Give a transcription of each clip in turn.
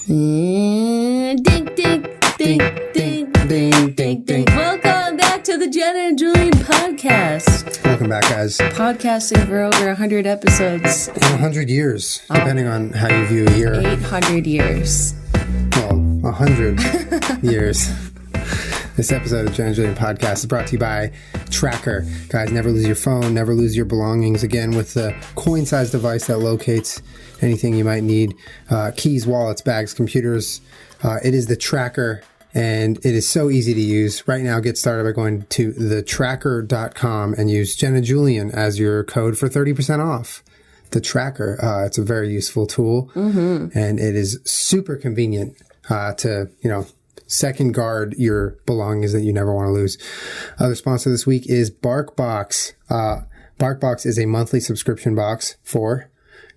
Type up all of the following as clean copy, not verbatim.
Ding, ding, ding, ding, ding, ding, ding. Welcome back to the Jenna Julien Podcast. Welcome back, guys. Podcasting for over 100 episodes. In 100 years, depending on how you view a year. 800 years. Well, 100 years. This episode of Jenna Julien Podcast is brought to you by Tracker. Guys, never lose your phone, never lose your belongings. Again, with the coin-sized device that locates anything you might need. Keys, wallets, bags, computers. It is the Tracker, and it is so easy to use. Right now, get started by going to thetracker.com and use Jenna Julien as your code for 30% off. The Tracker, it's a very useful tool, and it is super convenient to, second guard your belongings that you never want to lose. Other sponsor this week is BarkBox. BarkBox is a monthly subscription box for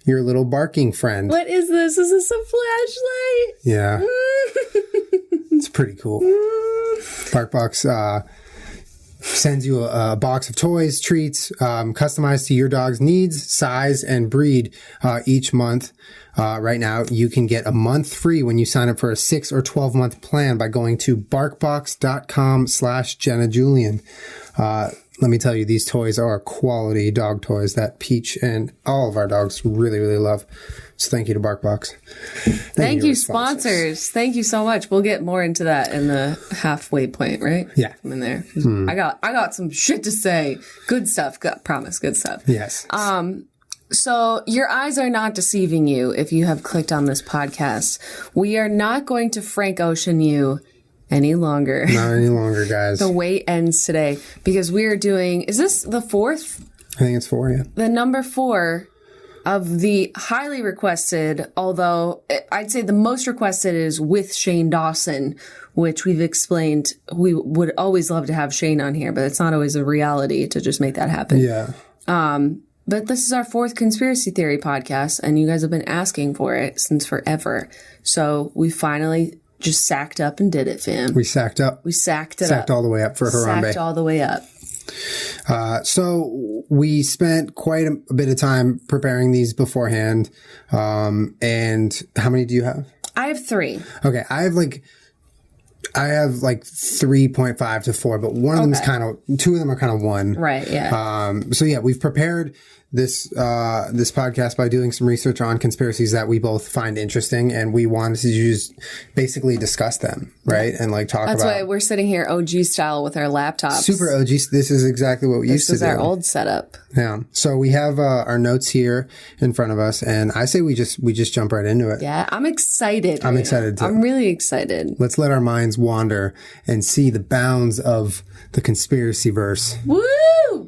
your little barking friend. What is this? Is this a flashlight? Yeah. It's pretty cool. BarkBox sends you a box of toys, treats, customized to your dog's needs, size, and breed each month. Right now, you can get a month free when you sign up for a 6 or 12-month plan by going to barkbox.com/Jenna Julien. Let me tell you, these toys are quality dog toys that Peach and all of our dogs really, really love. So thank you to BarkBox. Thank you, sponsors. Thank you so much. We'll get more into that in the halfway point, right? Yeah. I'm in there. I got some shit to say. Good stuff. Promise. Good stuff. Yes. So your eyes are not deceiving you if you have clicked on this podcast. We are not going to Frank Ocean you any longer. Not any longer, guys. The wait ends today because we are doing, is this the 4th? I think it's 4, yeah. The number 4 of the highly requested, although I'd say the most requested is with Shane Dawson, which we've explained we would always love to have Shane on here, but it's not always a reality to just make that happen. Yeah. But this is our 4th conspiracy theory podcast, and you guys have been asking for it since forever. So we finally just sacked up and did it, fam. We sacked up. We sacked it Sacked up. all the way up for Harambe. Sacked all the way up. So we spent quite a bit of time preparing these beforehand. And how many do you have? I have 3. Okay. I have like 3.5 to 4, but one of them is two of them are kind of 1. Right. Yeah. So yeah, we've prepared this podcast by doing some research on conspiracies that we both find interesting, and we wanted to just basically discuss them, right? And talk That's about. why we're sitting here OG style with our laptops. Super OG. This is exactly what we used to do. This is our old setup. Yeah. So we have our notes here in front of us, and I say we just jump right into it. Yeah, I'm excited. I'm excited too. I'm really excited. Let's let our minds wander and see the bounds of the conspiracy verse. Woo!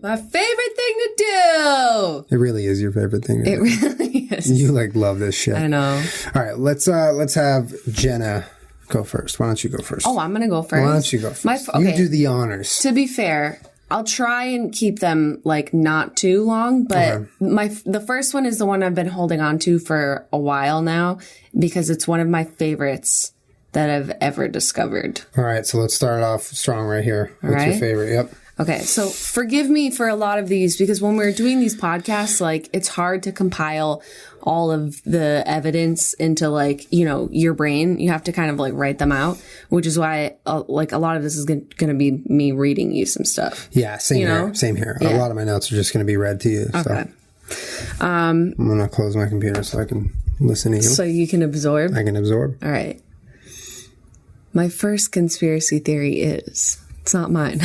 My favorite thing to do. It really is your favorite thing to do. It really is. You love this shit. I know. All right, let's have Jenna go first. Why don't you go first? Oh, I'm gonna go first. Why don't you go first? You do the honors. To be fair, I'll try and keep them not too long, but the first one is the one I've been holding on to for a while now because it's one of my favorites that I've ever discovered. All right, so let's start off strong right here. What's your favorite? Yep. Okay, so forgive me for a lot of these because when we're doing these podcasts, it's hard to compile all of the evidence into your brain. You have to kind of write them out, which is why a lot of this is going to be me reading you some stuff. Yeah, same here. Same here. Yeah. A lot of my notes are just going to be read to you. Okay. So. I'm going to close my computer so I can listen to you. So you can absorb? I can absorb. All right. My first conspiracy theory is... It's not mine.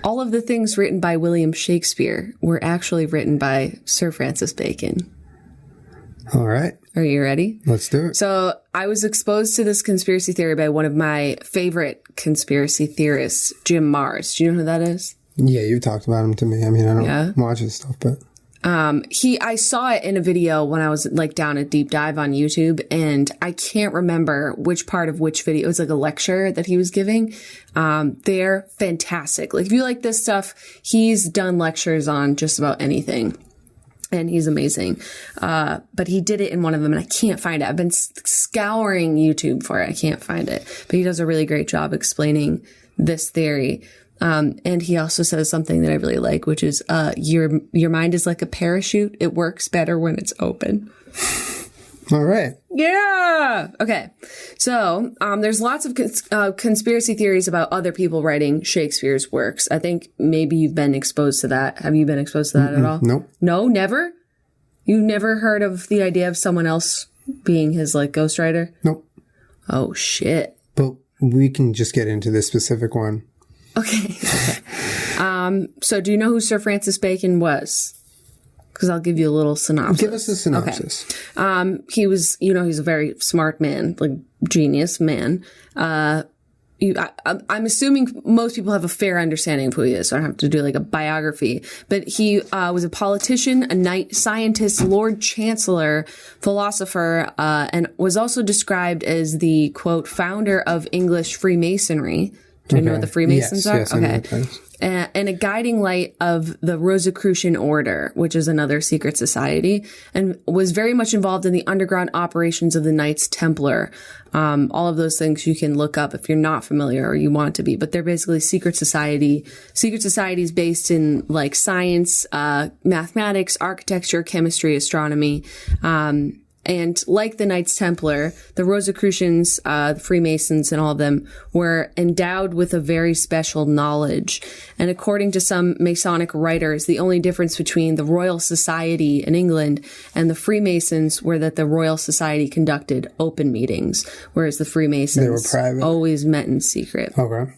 All of the things written by William Shakespeare were actually written by Sir Francis Bacon. All right. Are you ready? Let's do it. So I was exposed to this conspiracy theory by one of my favorite conspiracy theorists, Jim Marrs. Do you know who that is? Yeah, you've talked about him to me. I mean, I don't watch his stuff, but... I saw it in a video when I was down a deep dive on YouTube, and I can't remember which part of which video. It was a lecture that he was giving. They're fantastic. If you like this stuff, he's done lectures on just about anything. And he's amazing. But he did it in one of them and I can't find it. I've been scouring YouTube for it. I can't find it, but he does a really great job explaining this theory. And he also says something that I really like, which is, your mind is like a parachute. It works better when it's open. All right. Yeah. Okay. So there's lots of conspiracy theories about other people writing Shakespeare's works. I think maybe you've been exposed to that. Have you been exposed to that at all? Nope. No, never? You've never heard of the idea of someone else being his like ghostwriter? Nope. Oh, shit. But we can just get into this specific one. Okay. So do you know who Sir Francis Bacon was? Because I'll give you a little synopsis. Give us a synopsis. Okay. He was, he's a very smart man, like genius man. I'm assuming most people have a fair understanding of who he is, so I don't have to do like a biography. But he was a politician, a knight, scientist, Lord Chancellor, philosopher, and was also described as the, quote, founder of English Freemasonry. Do you know what the Freemasons are? Yes, okay. And a guiding light of the Rosicrucian Order, which is another secret society, and was very much involved in the underground operations of the Knights Templar. All of those things you can look up if you're not familiar or you want to be, but they're basically secret societies based in like science, mathematics, architecture, chemistry, astronomy. And like the Knights Templar, the Rosicrucians, the Freemasons, and all of them were endowed with a very special knowledge. And according to some Masonic writers, the only difference between the Royal Society in England and the Freemasons were that the Royal Society conducted open meetings, whereas the Freemasons they were private. Always met in secret. Okay.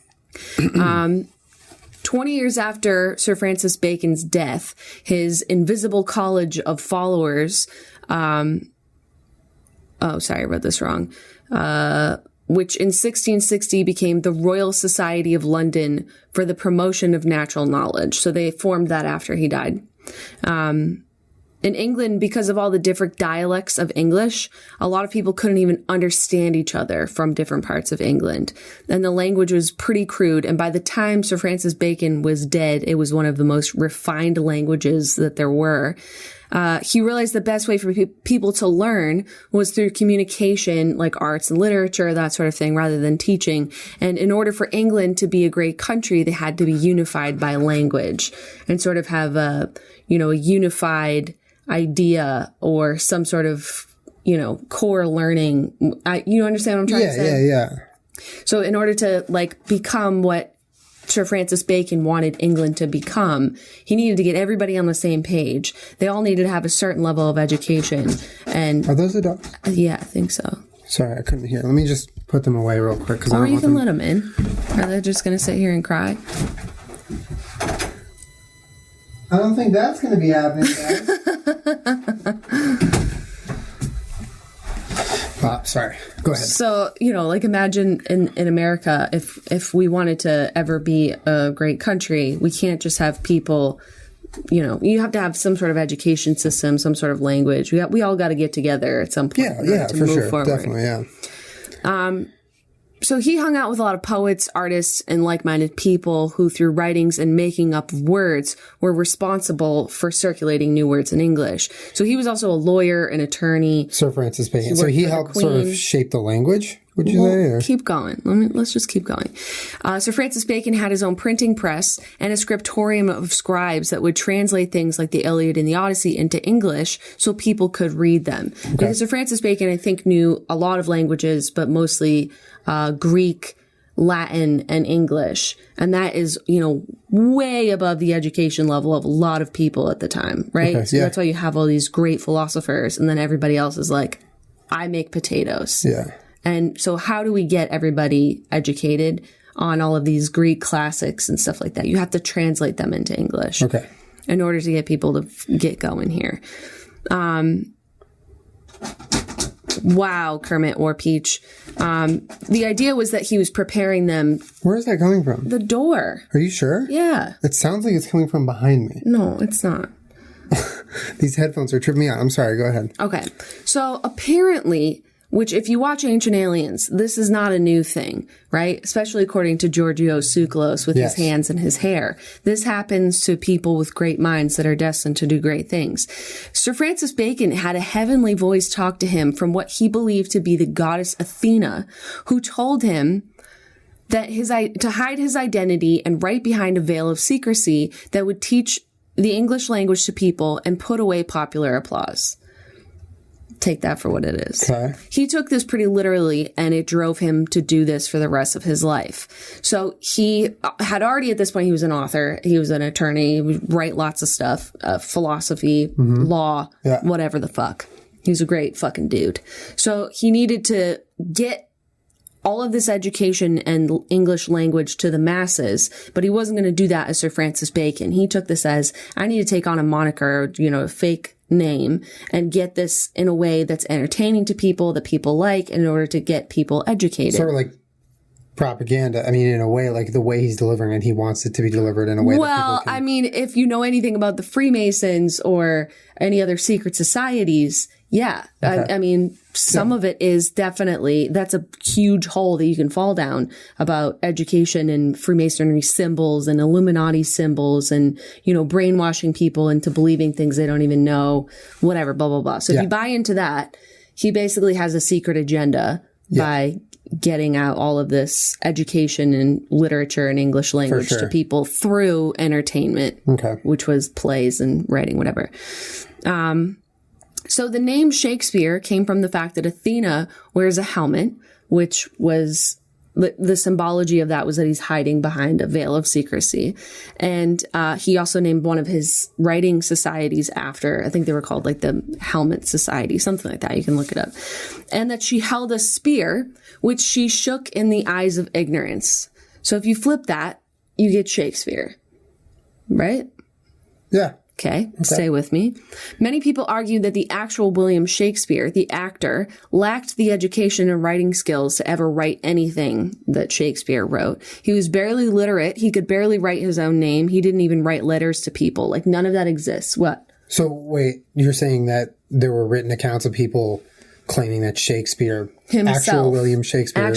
20 years after Sir Francis Bacon's death, his invisible college of followers, oh, sorry, I read this wrong. Which in 1660 became the Royal Society of London for the Promotion of Natural Knowledge. So they formed that after he died. In England, because of all the different dialects of English, a lot of people couldn't even understand each other from different parts of England. And the language was pretty crude. And by the time Sir Francis Bacon was dead, it was one of the most refined languages that there were. He realized the best way for people to learn was through communication, like arts and literature, that sort of thing, rather than teaching. And in order for England to be a great country, they had to be unified by language and sort of have a unified idea or some sort of, core learning. You understand what I'm trying to say? Yeah. So in order to become what Sir Francis Bacon wanted England to become, he needed to get everybody on the same page. They all needed to have a certain level of education. And are those the dogs? Yeah, I think so. Sorry, I couldn't hear. Let me just put them away real quick. Or you can let them in. Are they just going to sit here and cry? I don't think that's going to be happening, guys. Sorry. Go ahead. So, imagine in America, if we wanted to ever be a great country, we can't just have people, you have to have some sort of education system, some sort of language. We all got to get together at some point to for move sure. forward. Definitely, yeah. So he hung out with a lot of poets, artists, and like-minded people who, through writings and making up of words, were responsible for circulating new words in English. So he was also a lawyer, an attorney. Sir Francis Bacon. So he helped sort of shape the language, would you say? Or? Keep going. Let's just keep going. Sir Francis Bacon had his own printing press and a scriptorium of scribes that would translate things like the Iliad and the Odyssey into English so people could read them. Okay. Because Sir Francis Bacon, I think, knew a lot of languages, but mostly Greek, Latin, and English. And that is, way above the education level of a lot of people at the time, right? Okay, so that's why you have all these great philosophers, and then everybody else is like, I make potatoes. Yeah. And so how do we get everybody educated on all of these Greek classics and stuff like that? You have to translate them into English. Okay. In order to get people to get going here. Wow, Kermit or Peach. The idea was that he was preparing them. Where is that coming from? The door. Are you sure? Yeah. It sounds like it's coming from behind me. No, it's not. These headphones are tripping me out. I'm sorry. Go ahead. Okay. So apparently, which if you watch Ancient Aliens, this is not a new thing, right? Especially according to Giorgio Tsoukalos with his hands and his hair. This happens to people with great minds that are destined to do great things. Sir Francis Bacon had a heavenly voice talk to him from what he believed to be the goddess Athena, who told him that to hide his identity and write behind a veil of secrecy that would teach the English language to people and put away popular applause. Take that for what it is. Okay. He took this pretty literally, and it drove him to do this for the rest of his life. So he had already, at this point, he was an author. He was an attorney. He would write lots of stuff, philosophy, law, whatever the fuck. He was a great fucking dude. So he needed to get all of this education and English language to the masses, but he wasn't going to do that as Sir Francis Bacon. He took this as, I need to take on a moniker, a fake name, and get this in a way that's entertaining to people, that people like, in order to get people educated. Sort of like propaganda. I mean, in a way, like the way he's delivering it, he wants it to be delivered in a way that people can... I mean, if you know anything about the Freemasons or any other secret societies, yeah. Okay. I mean, some of it is definitely, that's a huge hole that you can fall down about education and Freemasonry symbols and Illuminati symbols and, brainwashing people into believing things they don't even know, whatever, blah, blah, blah. So if you buy into that, he basically has a secret agenda by getting out all of this education and literature and English language to people through entertainment, which was plays and writing, whatever. So the name Shakespeare came from the fact that Athena wears a helmet, which was the symbology of that was that he's hiding behind a veil of secrecy. And he also named one of his writing societies after, I think they were called like the Helmet Society, something like that. You can look it up. And that she held a spear, which she shook in the eyes of ignorance. So if you flip that, you get Shakespeare, right? Yeah. Okay, stay with me. Many people argue that the actual William Shakespeare, the actor, lacked the education and writing skills to ever write anything that Shakespeare wrote. He was barely literate. He could barely write his own name. He didn't even write letters to people. Like, none of that exists. What? So, wait, you're saying that there were written accounts of people claiming that Shakespeare, actual William Shakespeare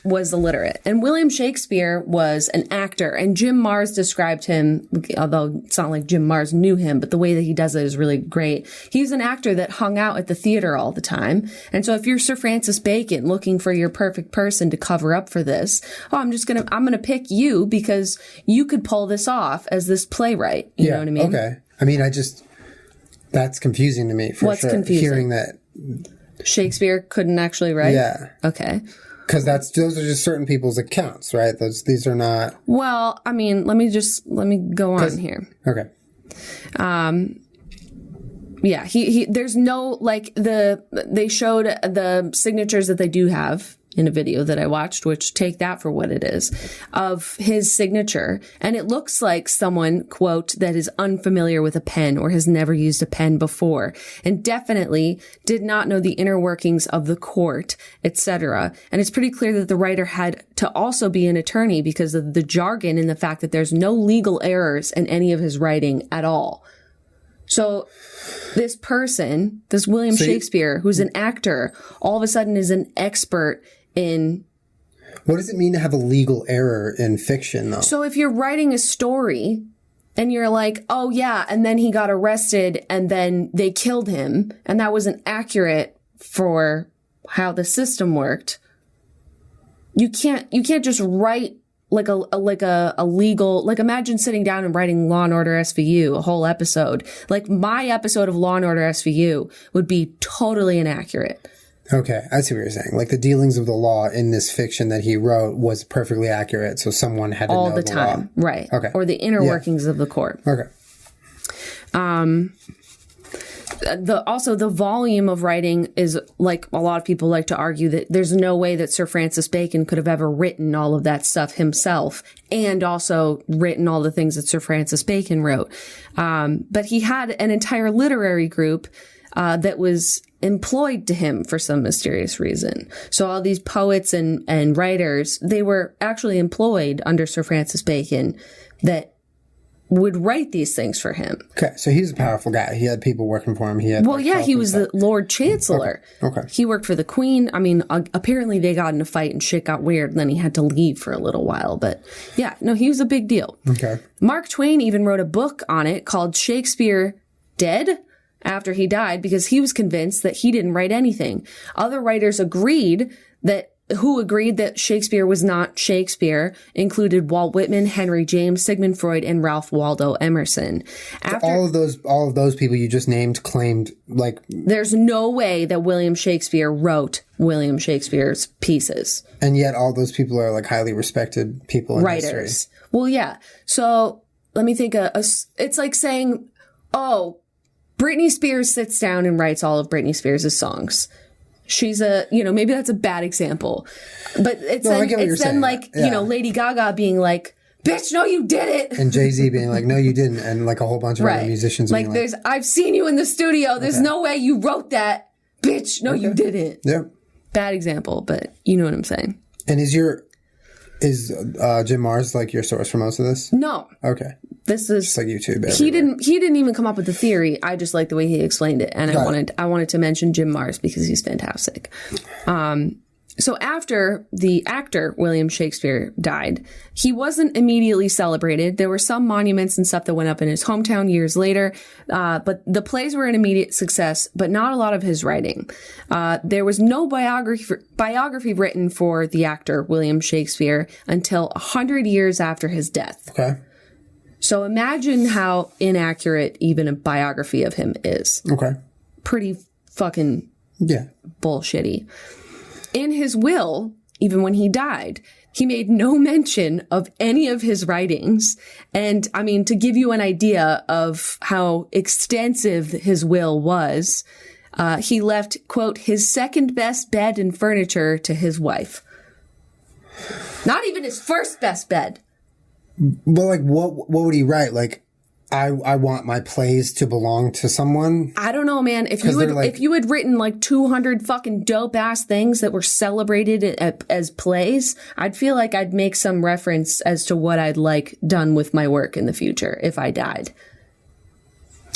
was illiterate. And William Shakespeare was an actor, and Jim Mars described him, although it's not like Jim Mars knew him, but the way that he does it is really great. He's an actor that hung out at the theater all the time. And so if you're Sir Francis Bacon looking for your perfect person to cover up for this, I'm going to pick you because you could pull this off as this playwright. You know what I mean? Okay. I mean, that's confusing to me for What's sure. Confusing? Hearing that Shakespeare couldn't actually write? Yeah. Okay. Because those are just certain people's accounts, right? These are not... Well, I mean, let me go on here. Okay. Yeah, there's no, they showed the signatures that they do have in a video that I watched, which take that for what it is, of his signature. And it looks like someone, quote, that is unfamiliar with a pen or has never used a pen before and definitely did not know the inner workings of the court, etc. And it's pretty clear that the writer had to also be an attorney because of the jargon and the fact that there's no legal errors in any of his writing at all. So this person, this William Shakespeare, who's an actor, all of a sudden is an expert in... What does it mean to have a legal error in fiction, though? So if you're writing a story and you're like, oh yeah, and then he got arrested and then they killed him, and that wasn't accurate for how the system worked, you can't just write like a legal, like imagine sitting down and writing Law and Order SVU, a whole episode. Like my episode of Law and Order SVU would be totally inaccurate. Okay, I see what you're saying. Like the dealings of the law in this fiction that he wrote was perfectly accurate, so someone had to know the time, law. Right? Okay, or the inner workings of the court. Okay. Also, the volume of writing is, like, a lot of people like to argue that there's no way that Sir Francis Bacon could have ever written all of that stuff himself and also written all the things that Sir Francis Bacon wrote. But he had an entire literary group that was employed to him for some mysterious reason. So all these poets and writers, they were actually employed under Sir Francis Bacon that would write these things for him. Okay, so he's a powerful guy. He had people working for him. He was the Lord Chancellor. Okay. He worked for the Queen. I mean, apparently they got in a fight and shit got weird, and then he had to leave for a little while. But yeah, no, he was a big deal. Okay. Mark Twain even wrote a book on it called Shakespeare Dead after he died because he was convinced that he didn't write anything. Other writers agreed that who agreed that Shakespeare was not Shakespeare included Walt Whitman, Henry James, Sigmund Freud, and Ralph Waldo Emerson. All of those people you just named claimed, like, there's no way that William Shakespeare wrote William Shakespeare's pieces. And yet all those people are like highly respected people in Writers. history. Well, yeah. So let me think. It's like saying, oh, Britney Spears sits down and writes all of Britney Spears' songs. She's maybe that's a bad example, but it's then like, Lady Gaga being like, bitch, no, you did it. And Jay-Z being like, no, you didn't. And like a whole bunch of other musicians like, being I've seen you in the studio. There's no way you wrote that. Bitch, no, you didn't. Yeah. Bad example, but you know what I'm saying. And is Jim Mars like your source for most of this? No. Okay. This is just like YouTube. He didn't even come up with the theory. I just like the way he explained it, and I wanted to mention Jim Mars because he's fantastic. So after the actor William Shakespeare died, he wasn't immediately celebrated. There were some monuments and stuff that went up in his hometown years later, but the plays were an immediate success, but not a lot of his writing. There was no biography written for the actor William Shakespeare until 100 years after his death. Okay. So imagine how inaccurate even a biography of him is. Okay. Pretty fucking bullshitty. In his will, even when he died, he made no mention of any of his writings. And I mean, to give you an idea of how extensive his will was, he left, quote, his second best bed and furniture to his wife. Not even his first best bed. Well, like, what would he write? Like, I want my plays to belong to someone. I don't know, man. If you had written like 200 fucking dope ass things that were celebrated as plays, I'd feel like I'd make some reference as to what I'd like done with my work in the future if I died.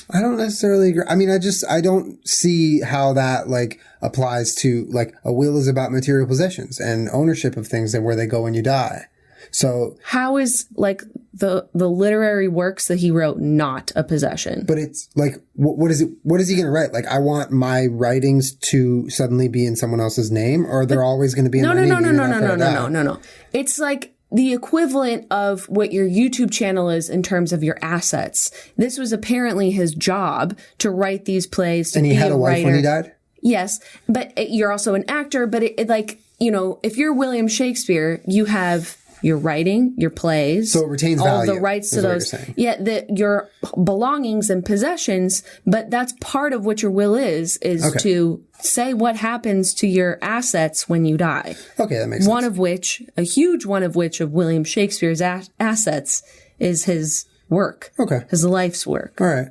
I don't necessarily agree. I mean, I don't see how that like applies to, like, a will is about material possessions and ownership of things and where they go when you die. So how is like the literary works that he wrote not a possession? But it's like, what is it? What is he going to write? Like, I want my writings to suddenly be in someone else's name, or they're always going to be in my name? No. It's like the equivalent of what your YouTube channel is in terms of your assets. This was apparently his job to write these plays. And he had a wife when he died? Yes, but you're also an actor. But if you're William Shakespeare, you have your writing, your plays, so it retains all value, the rights to those. Your belongings and possessions, but that's part of what your will is to say what happens to your assets when you die. Okay, that makes sense. A huge one of which of William Shakespeare's assets is his work. Okay. His life's work. All right.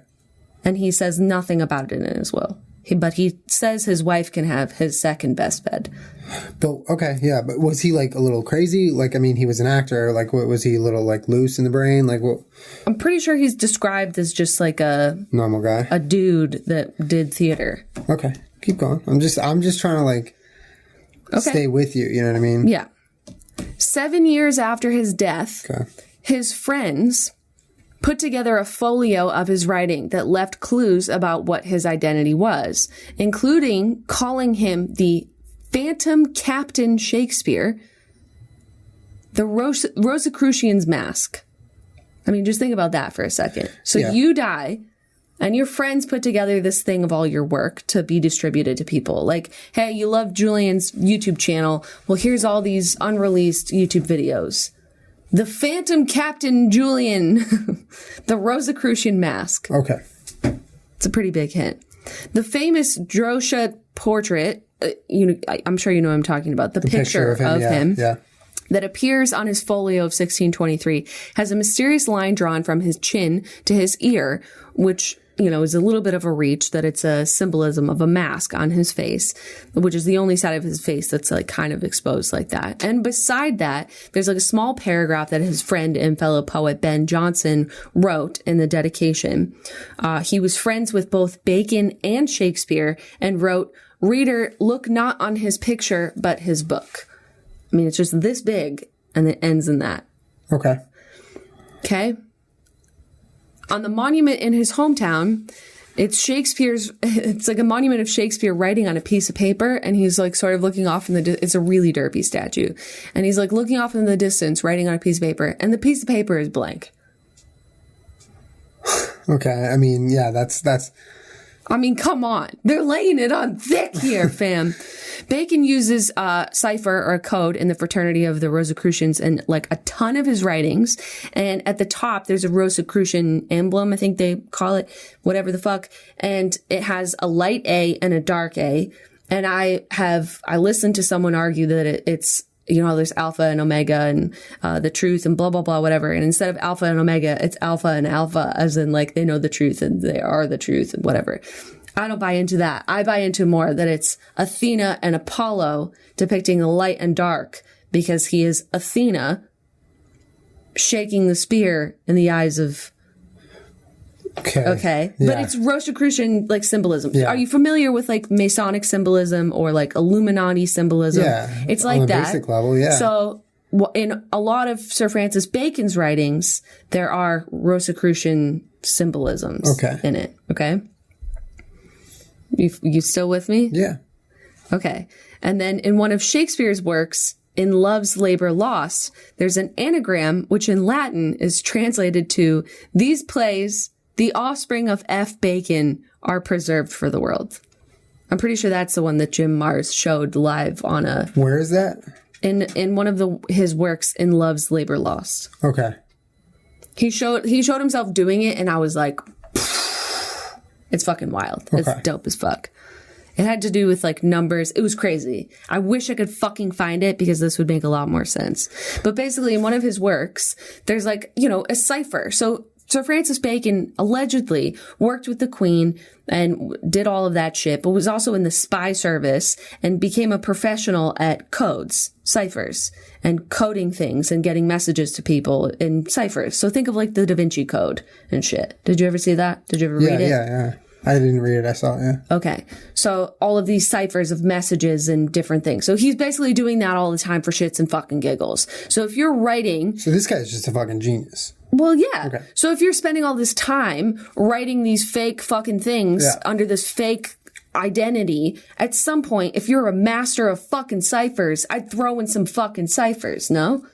And he says nothing about it in his will. But he says his wife can have his second best bed. But but was he like a little crazy? Like, I mean, he was an actor. Like, what was he, a little like loose in the brain? Like, what? I'm pretty sure he's described as just like a normal guy, a dude that did theater. Okay, keep going. I'm just trying to like stay with you. You know what I mean? Yeah. 7 years after his death, his friends put together a folio of his writing that left clues about what his identity was, including calling him the Phantom Captain Shakespeare, the Rosicrucian's Mask. I mean, just think about that for a second. So you die, and your friends put together this thing of all your work to be distributed to people. Like, hey, you love Julian's YouTube channel. Well, here's all these unreleased YouTube videos. The Phantom Captain Julien, the Rosicrucian Mask. Okay. It's a pretty big hint. The famous Drosha portrait, I'm sure you know what I'm talking about. The picture of him that appears on his folio of 1623 has a mysterious line drawn from his chin to his ear, which, is a little bit of a reach, that it's a symbolism of a mask on his face, which is the only side of his face that's like kind of exposed like that. And beside that, there's like a small paragraph that his friend and fellow poet Ben Jonson wrote in the dedication. He was friends with both Bacon and Shakespeare and wrote, "Reader, look not on his picture, but his book." I mean, it's just this big, and it ends in that. Okay. On the monument in his hometown, It's Shakespeare's, it's like a monument of Shakespeare writing on a piece of paper. And he's like sort of looking off in it's a really derpy statue. And he's like looking off in the distance, writing on a piece of paper. And the piece of paper is blank. Okay. I mean, yeah, that's. I mean, come on. They're laying it on thick here, fam. Bacon uses a cipher or a code in the fraternity of the Rosicrucians in like a ton of his writings. And at the top, there's a Rosicrucian emblem, I think they call it, whatever the fuck. And it has a light A and a dark A. And I listened to someone argue that it's, you know, there's alpha and omega and the truth and blah, blah, blah, whatever. And instead of alpha and omega, it's alpha and alpha, as in like they know the truth and they are the truth and whatever. I don't buy into that. I buy into more that it's Athena and Apollo depicting the light and dark because he is Athena shaking the spear in the eyes of... Okay. Yeah. But it's Rosicrucian like symbolism. Yeah. Are you familiar with like Masonic symbolism or like Illuminati symbolism? Yeah. It's like that. On a basic level, yeah. So in a lot of Sir Francis Bacon's writings, there are Rosicrucian symbolisms in it. Okay. You still with me? Yeah. Okay. And then in one of Shakespeare's works, in Love's Labor Lost, there's an anagram, which in Latin is translated to, these plays, the offspring of F. Bacon, are preserved for the world. I'm pretty sure that's the one that Jim Mars showed live on a... Where is that? In one of his works, In Love's Labor Lost. Okay. He showed himself doing it, and I was like, it's fucking wild. Okay. It's dope as fuck. It had to do with like numbers. It was crazy. I wish I could fucking find it because this would make a lot more sense. But basically in one of his works, there's like, you know, a cipher. So Sir Francis Bacon allegedly worked with the Queen and did all of that shit, but was also in the spy service and became a professional at codes, ciphers, and coding things and getting messages to people in ciphers. So think of like the Da Vinci Code and shit. Did you ever see that? Did you ever read it? Yeah. I didn't read it. I saw it, yeah. Okay. So all of these ciphers of messages and different things. So he's basically doing that all the time for shits and fucking giggles. So if you're writing... So this guy's just a fucking genius. Well, yeah. Okay. So if you're spending all this time writing these fake fucking things under this fake identity, at some point, if you're a master of fucking ciphers, I'd throw in some fucking ciphers, no?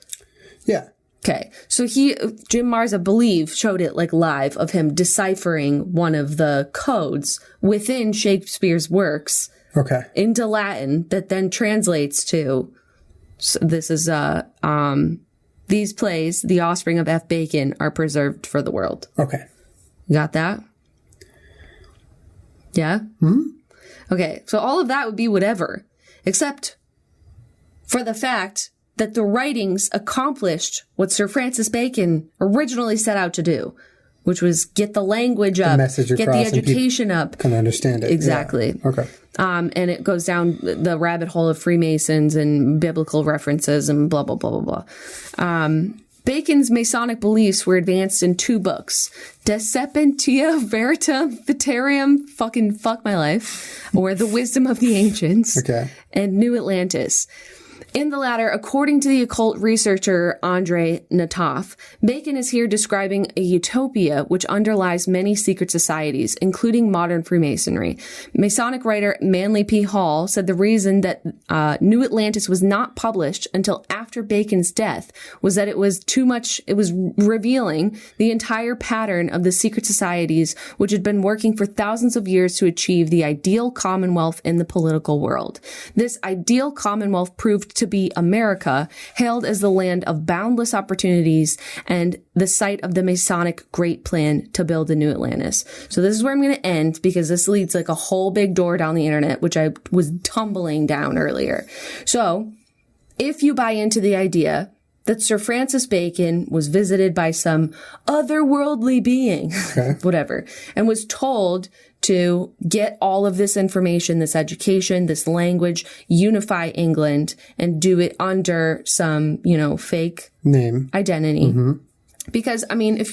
Yeah. Okay. So Jim Mars, I believe, showed it like live of him deciphering one of the codes within Shakespeare's works into Latin that then translates to, so this is, these plays, the offspring of F. Bacon, are preserved for the world. Okay. You got that? Yeah? Hmm? Okay. So all of that would be whatever, except for the fact that the writings accomplished what Sir Francis Bacon originally set out to do, which was get the language up, get the education up. Can understand it. Exactly. Yeah. Okay. And it goes down the rabbit hole of Freemasons and biblical references and blah, blah, blah, blah, blah. Bacon's Masonic beliefs were advanced in 2 books, De Sapientia Veritas Veterium, fucking fuck my life, or The Wisdom of the Ancients, and New Atlantis. In the latter, according to the occult researcher Andrei Nataf, Bacon is here describing a utopia which underlies many secret societies, including modern Freemasonry. Masonic writer Manly P. Hall said the reason that New Atlantis was not published until after Bacon's death was that it was revealing the entire pattern of the secret societies which had been working for thousands of years to achieve the ideal commonwealth in the political world. This ideal commonwealth proved to be America, hailed as the land of boundless opportunities and the site of the Masonic Great Plan to build a new Atlantis. So this is where I'm going to end because this leads like a whole big door down the internet, which I was tumbling down earlier. So if you buy into the idea that Sir Francis Bacon was visited by some otherworldly being, whatever, and was told to get all of this information, this education, this language, unify England, and do it under some, fake name identity. Because, I mean,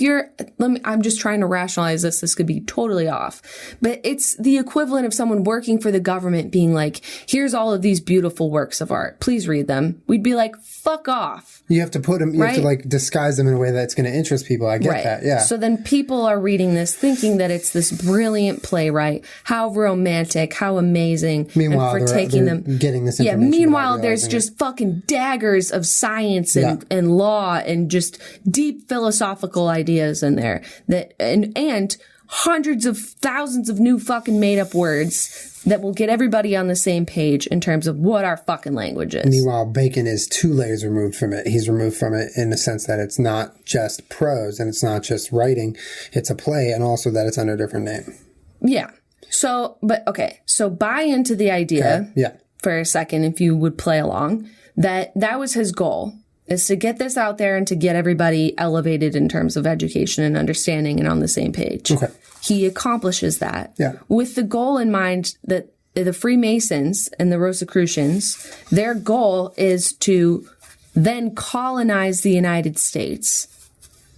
I'm just trying to rationalize this. This could be totally off. But it's the equivalent of someone working for the government being like, here's all of these beautiful works of art. Please read them. We'd be like, fuck off. You have to put them, you have to like disguise them in a way that's going to interest people. I get that. Yeah. So then people are reading this thinking that it's this brilliant playwright. How romantic, how amazing. Meanwhile, and for taking them getting this information. Yeah. Meanwhile, there's just fucking daggers of science and law and just deep philosophical ideas in there that, and hundreds of thousands of new fucking made up words that will get everybody on the same page in terms of what our fucking language is. Meanwhile, Bacon is 2 layers removed from it. He's removed from it in the sense that it's not just prose and it's not just writing. It's a play, and also that it's under a different name. Yeah. So buy into the idea for a second, if you would play along, that was his goal, is to get this out there and to get everybody elevated in terms of education and understanding and on the same page. Okay. He accomplishes that with the goal in mind that the Freemasons and the Rosicrucians, their goal is to then colonize the United States,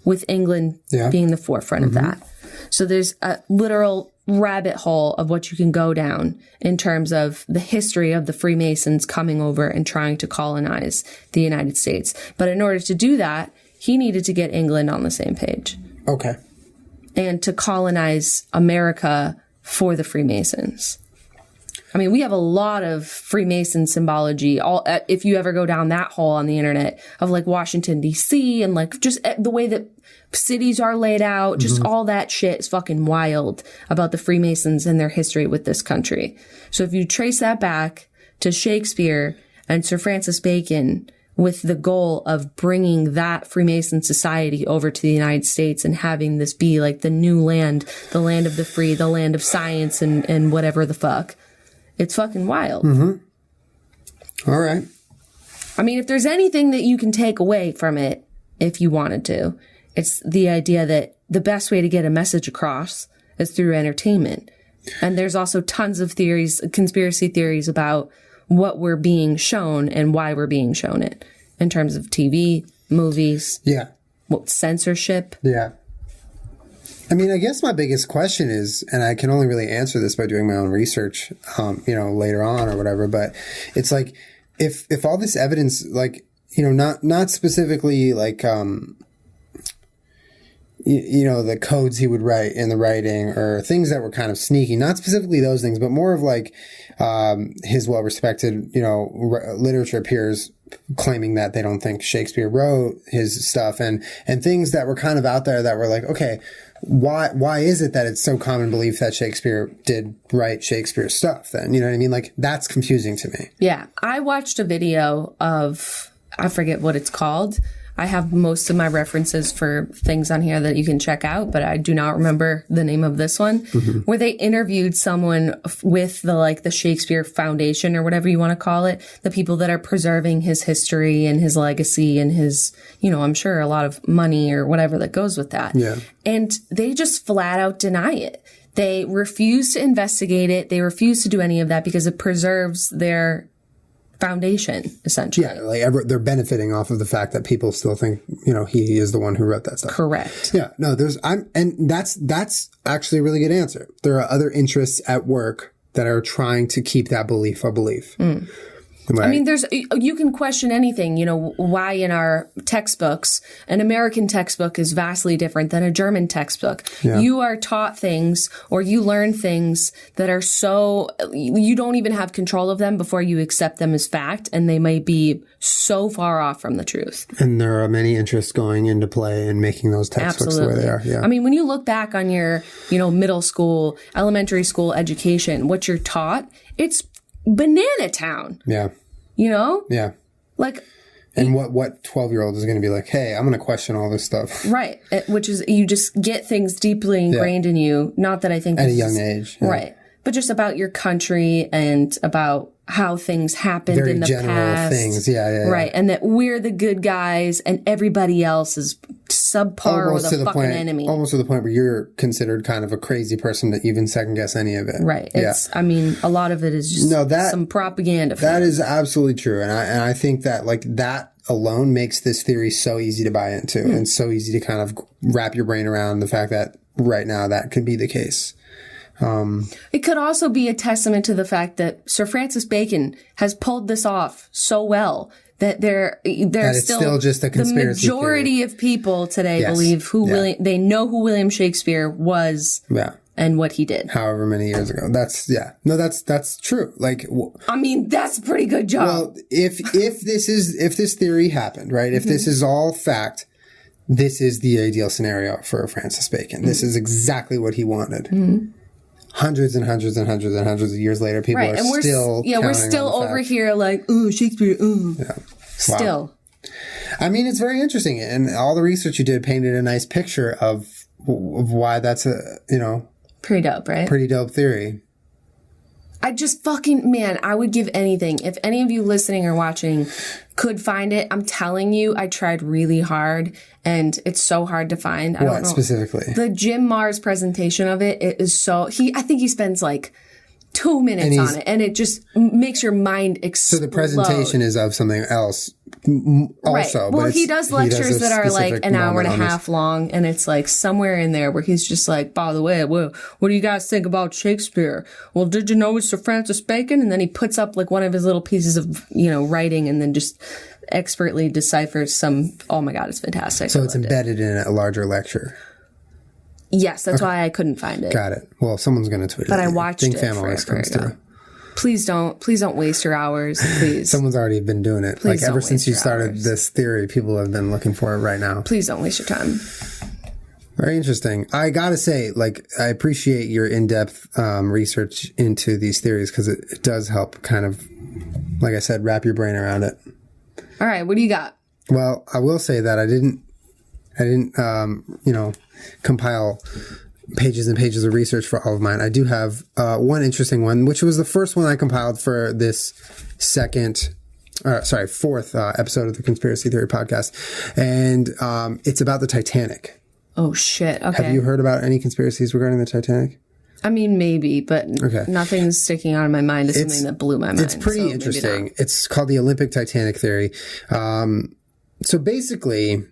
with England being the forefront of that. So there's a literal rabbit hole of what you can go down in terms of the history of the Freemasons coming over and trying to colonize the United States. But in order to do that, he needed to get England on the same page. Okay. And to colonize America for the Freemasons. I mean, we have a lot of Freemason symbology. If you ever go down that hole on the internet of like Washington, D.C. and like just the way that cities are laid out, just all that shit is fucking wild about the Freemasons and their history with this country. So if you trace that back to Shakespeare and Sir Francis Bacon with the goal of bringing that Freemason society over to the United States and having this be like the new land, the land of the free, the land of science and whatever the fuck. It's fucking wild. All right. I mean, if there's anything that you can take away from it, if you wanted to, it's the idea that the best way to get a message across is through entertainment. And there's also tons of theories, conspiracy theories about what we're being shown and why we're being shown it in terms of TV, movies, censorship. Yeah. I mean, I guess my biggest question is, and I can only really answer this by doing my own research, later on or whatever, but it's like, if all this evidence, like, not specifically like, the codes he would write in the writing or things that were kind of sneaky, not specifically those things, but more of like, his well-respected, literature peers claiming that they don't think Shakespeare wrote his stuff and things that were kind of out there that were like, okay, why is it that it's so common belief that Shakespeare did write Shakespeare's stuff then? You know what I mean? Like, that's confusing to me. Yeah. I watched a video of, I forget what it's called. I have most of my references for things on here that you can check out, but I do not remember the name of this one, where they interviewed someone with the Shakespeare Foundation or whatever you want to call it, the people that are preserving his history and his legacy and his, I'm sure a lot of money or whatever that goes with that. Yeah. And they just flat out deny it. They refuse to investigate it. They refuse to do any of that because it preserves their foundation, essentially. Yeah, like they're benefiting off of the fact that people still think, he is the one who wrote that stuff. Correct. Yeah, no, and that's actually a really good answer. There are other interests at work that are trying to keep that belief a belief. Right. I mean, you can question anything, why in our textbooks, an American textbook is vastly different than a German textbook. Yeah. You are taught things or you learn things that are you don't even have control of them before you accept them as fact. And they might be so far off from the truth. And there are many interests going into play in making those textbooks the way they are. Yeah. I mean, when you look back on your, middle school, elementary school education, what you're taught, it's Banana Town. Yeah. Yeah. Like. And what 12-year-old is going to be like, hey, I'm going to question all this stuff. Right. Which is, you just get things deeply ingrained in you. Not that I think. At a young age. Yeah. Right. But just about your country and about how things happened in the past. Very general things. Yeah. Right. And that we're the good guys and everybody else is subpar or the fucking enemy. Almost to the point where you're considered kind of a crazy person to even second guess any of it. Right. I mean, a lot of it is just some propaganda. That is absolutely true. And I think that like that alone makes this theory so easy to buy into and so easy to kind of wrap your brain around the fact that right now that could be the case. It could also be a testament to the fact that Sir Francis Bacon has pulled this off so well that there's still just a conspiracy. The majority of people today believe they know who William Shakespeare was. Yeah. And what he did. However many years ago. That's true. Like, I mean, that's a pretty good job. Well, if this theory happened, right? If this is all fact, this is the ideal scenario for Francis Bacon. This is exactly what he wanted. Hundreds and hundreds and hundreds and hundreds of years later, people are still we're still over here like, ooh, Shakespeare, ooh. Yeah. Wow. Still. I mean, it's very interesting. And all the research you did painted a nice picture of why that's pretty dope, right? Pretty dope theory. I just I would give anything. If any of you listening or watching could find it, I'm telling you, I tried really hard and it's so hard to find. I don't know. Specifically? The Jim Mars presentation of it is so, I think he spends like 2 minutes on it and it just makes your mind explode. So the presentation is of something else also. Right. Well, he does lectures that are like an hour and a half long and it's like somewhere in there where he's just like, by the way, what do you guys think about Shakespeare? Well, did you know it's Sir Francis Bacon? And then he puts up like one of his little pieces of, writing and then just expertly deciphers some, oh my God, it's fantastic. So it's embedded in a larger lecture. Yes, that's why I couldn't find it. Got it. Well, someone's going to tweet it. But I watched it forever. Please don't waste your hours, please. Someone's already been doing it. Please, like ever since you started this theory, people have been looking for it right now. Please don't waste your time. Very interesting. I gotta say, I appreciate your in-depth research into these theories because it does help kind of, like I said, wrap your brain around it. All right, what do you got? Well, I will say that I didn't compile pages and pages of research for all of mine. I do have one interesting one, which was the first one I compiled for this fourth episode of the Conspiracy Theory Podcast. And it's about the Titanic. Oh, shit. Okay. Have you heard about any conspiracies regarding the Titanic? I mean, maybe, but nothing's sticking out of my mind as something that blew my mind. It's pretty interesting. It's called the Olympic-Titanic theory. So basically,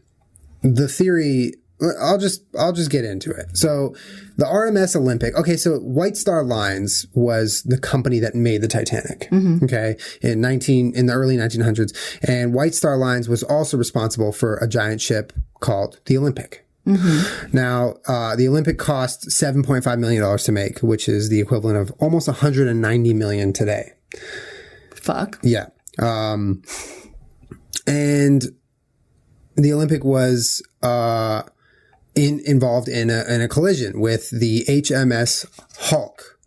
the theory... I'll just get into it. So the RMS Olympic. Okay, so White Star Lines was the company that made the Titanic. Okay, in the early 1900s, and White Star Lines was also responsible for a giant ship called the Olympic. Now, the Olympic cost $7.5 million to make, which is the equivalent of almost $190 million today. Fuck. Yeah. And the Olympic was involved in a collision with the HMS Hulk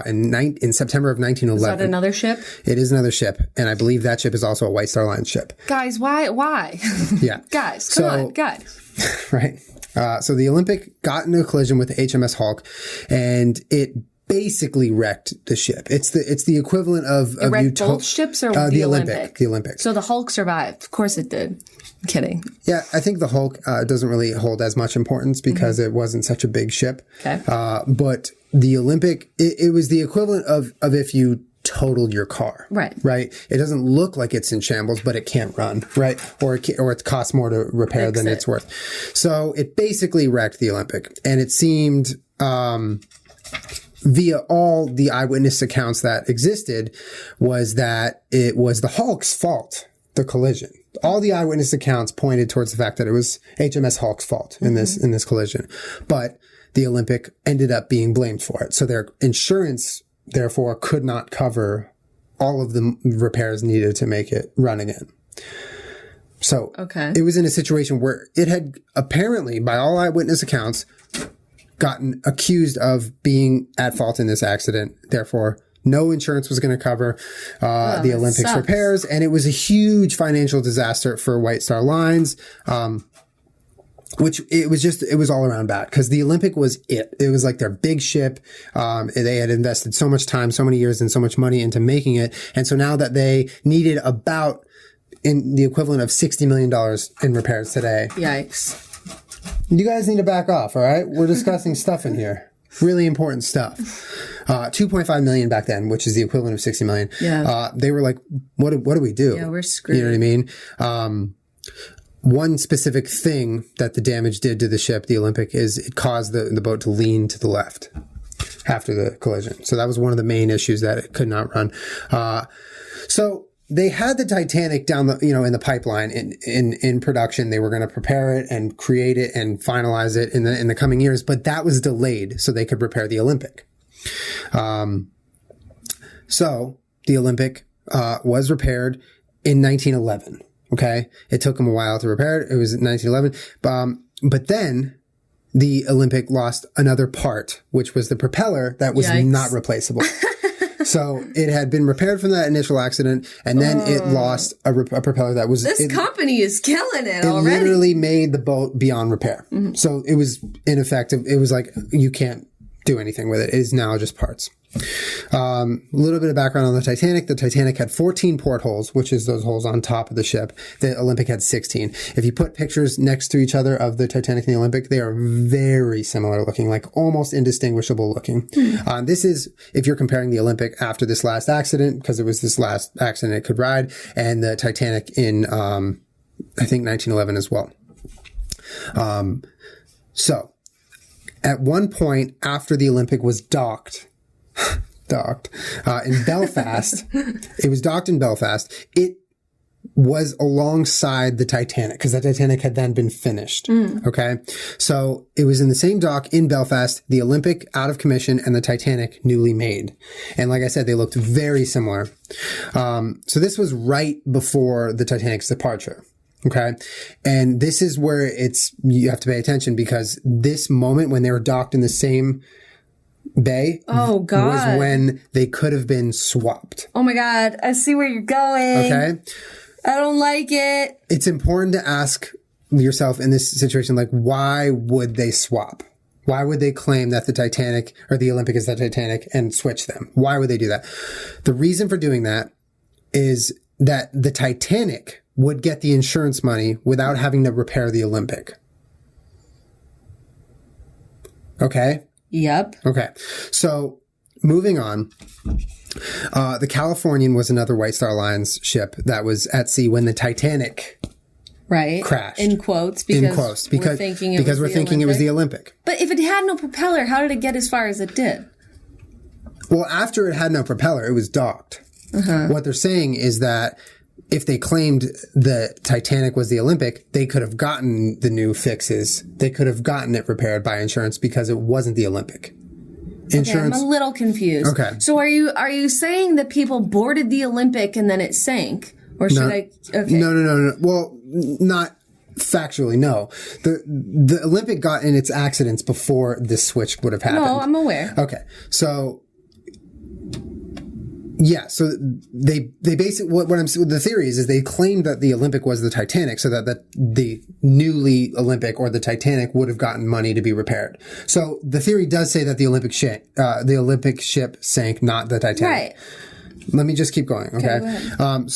in September of 1911. Is that another ship? It is another ship, and I believe that ship is also a White Star Line ship. Guys, why? Yeah. Guys, come on, guys. Right. So the Olympic got into a collision with the HMS Hulk, and it basically wrecked the ship. It's the equivalent of it wrecked both ships or the Olympic? The Olympic. So the Hulk survived. Of course it did. I'm kidding. Yeah, I think the Hulk doesn't really hold as much importance because it wasn't such a big ship. Okay. But the Olympic, it was the equivalent of if you totaled your car. Right. Right. It doesn't look like it's in shambles, but it can't run. Right. Or it costs more to repair than it's worth. So it basically wrecked the Olympic, and it seemed via all the eyewitness accounts that existed was that it was the Hulk's fault, the collision. All the eyewitness accounts pointed towards the fact that it was HMS Hulk's fault in this collision. But the Olympic ended up being blamed for it. So their insurance, therefore, could not cover all of the repairs needed to make it run again. So it was in a situation where it had apparently, by all eyewitness accounts, gotten accused of being at fault in this accident. Therefore, no insurance was going to cover the Olympics repairs, and it was a huge financial disaster for White Star Lines, which it was all around bad because the Olympic was it. It was like their big ship. They had invested so much time, so many years, and so much money into making it, and so now that they needed about in the equivalent of $60 million in repairs today. Yikes. You guys need to back off, all right? We're discussing stuff in here. Really important stuff. $2.5 million back then, which is the equivalent of $60 million. Yeah. They were like, what do we do? Yeah, we're screwed. You know what I mean? one specific thing that the damage did to the ship, the Olympic, is it caused the boat to lean to the left after the collision. So that was one of the main issues, that it could not run. So they had the Titanic down in the pipeline in production. They were going to prepare it and create it and finalize it in the coming years, but that was delayed so they could repair the Olympic. So the Olympic was repaired in 1911. Okay. It took them a while to repair it. It was 1911. But then the Olympic lost another part, which was the propeller that was not replaceable. So it had been repaired from that initial accident, and then it lost a propeller that was... This company is killing it already. It literally made the boat beyond repair. Mm-hmm. So it was ineffective. It was like, you can't do anything with it. It is now just parts. A little bit of background on the Titanic. The Titanic had 14 portholes, which is those holes on top of the ship. The Olympic had 16. If you put pictures next to each other of the Titanic and the Olympic, they are very similar looking, like almost indistinguishable looking. This is, if you're comparing the Olympic after this last accident, because it was this last accident it could ride, and the Titanic in, I think 1911 as well. So at one point after the Olympic was docked in Belfast. It was docked in Belfast. It was alongside the Titanic because the Titanic had then been finished. Okay. So it was in the same dock in Belfast, the Olympic out of commission and the Titanic newly made. And like I said, they looked very similar. So this was right before the Titanic's departure. Okay. And this is where you have to pay attention, because this moment when they were docked in the same bay was when they could have been swapped. Oh my God. I see where you're going. Okay. I don't like it. It's important to ask yourself in this situation, like, why would they swap? Why would they claim that the Titanic or the Olympic is the Titanic and switch them? Why would they do that? The reason for doing that is that the Titanic would get the insurance money without having to repair the Olympic. Okay? Yep. Okay. So moving on, the Californian was another White Star Line's ship that was at sea when the Titanic crashed. In quotes. Because we're thinking it was the Olympic. But if it had no propeller, how did it get as far as it did? Well, after it had no propeller, it was docked. What they're saying is that if they claimed the Titanic was the Olympic, they could have gotten the new fixes. They could have gotten it repaired by insurance because it wasn't the Olympic. Insurance. Okay, I'm a little confused. Okay. So are you saying that people boarded the Olympic and then it sank? Or should I? Okay. No. Well, not factually, no. The Olympic got in its accidents before this switch would have happened. No, I'm aware. Okay. So yeah, so they basically the theory is they claimed that the Olympic was the Titanic, so that the newly Olympic or the Titanic would have gotten money to be repaired. So the theory does say that the Olympic ship sank, not the Titanic. Right. Let me just keep going. Okay. Go ahead.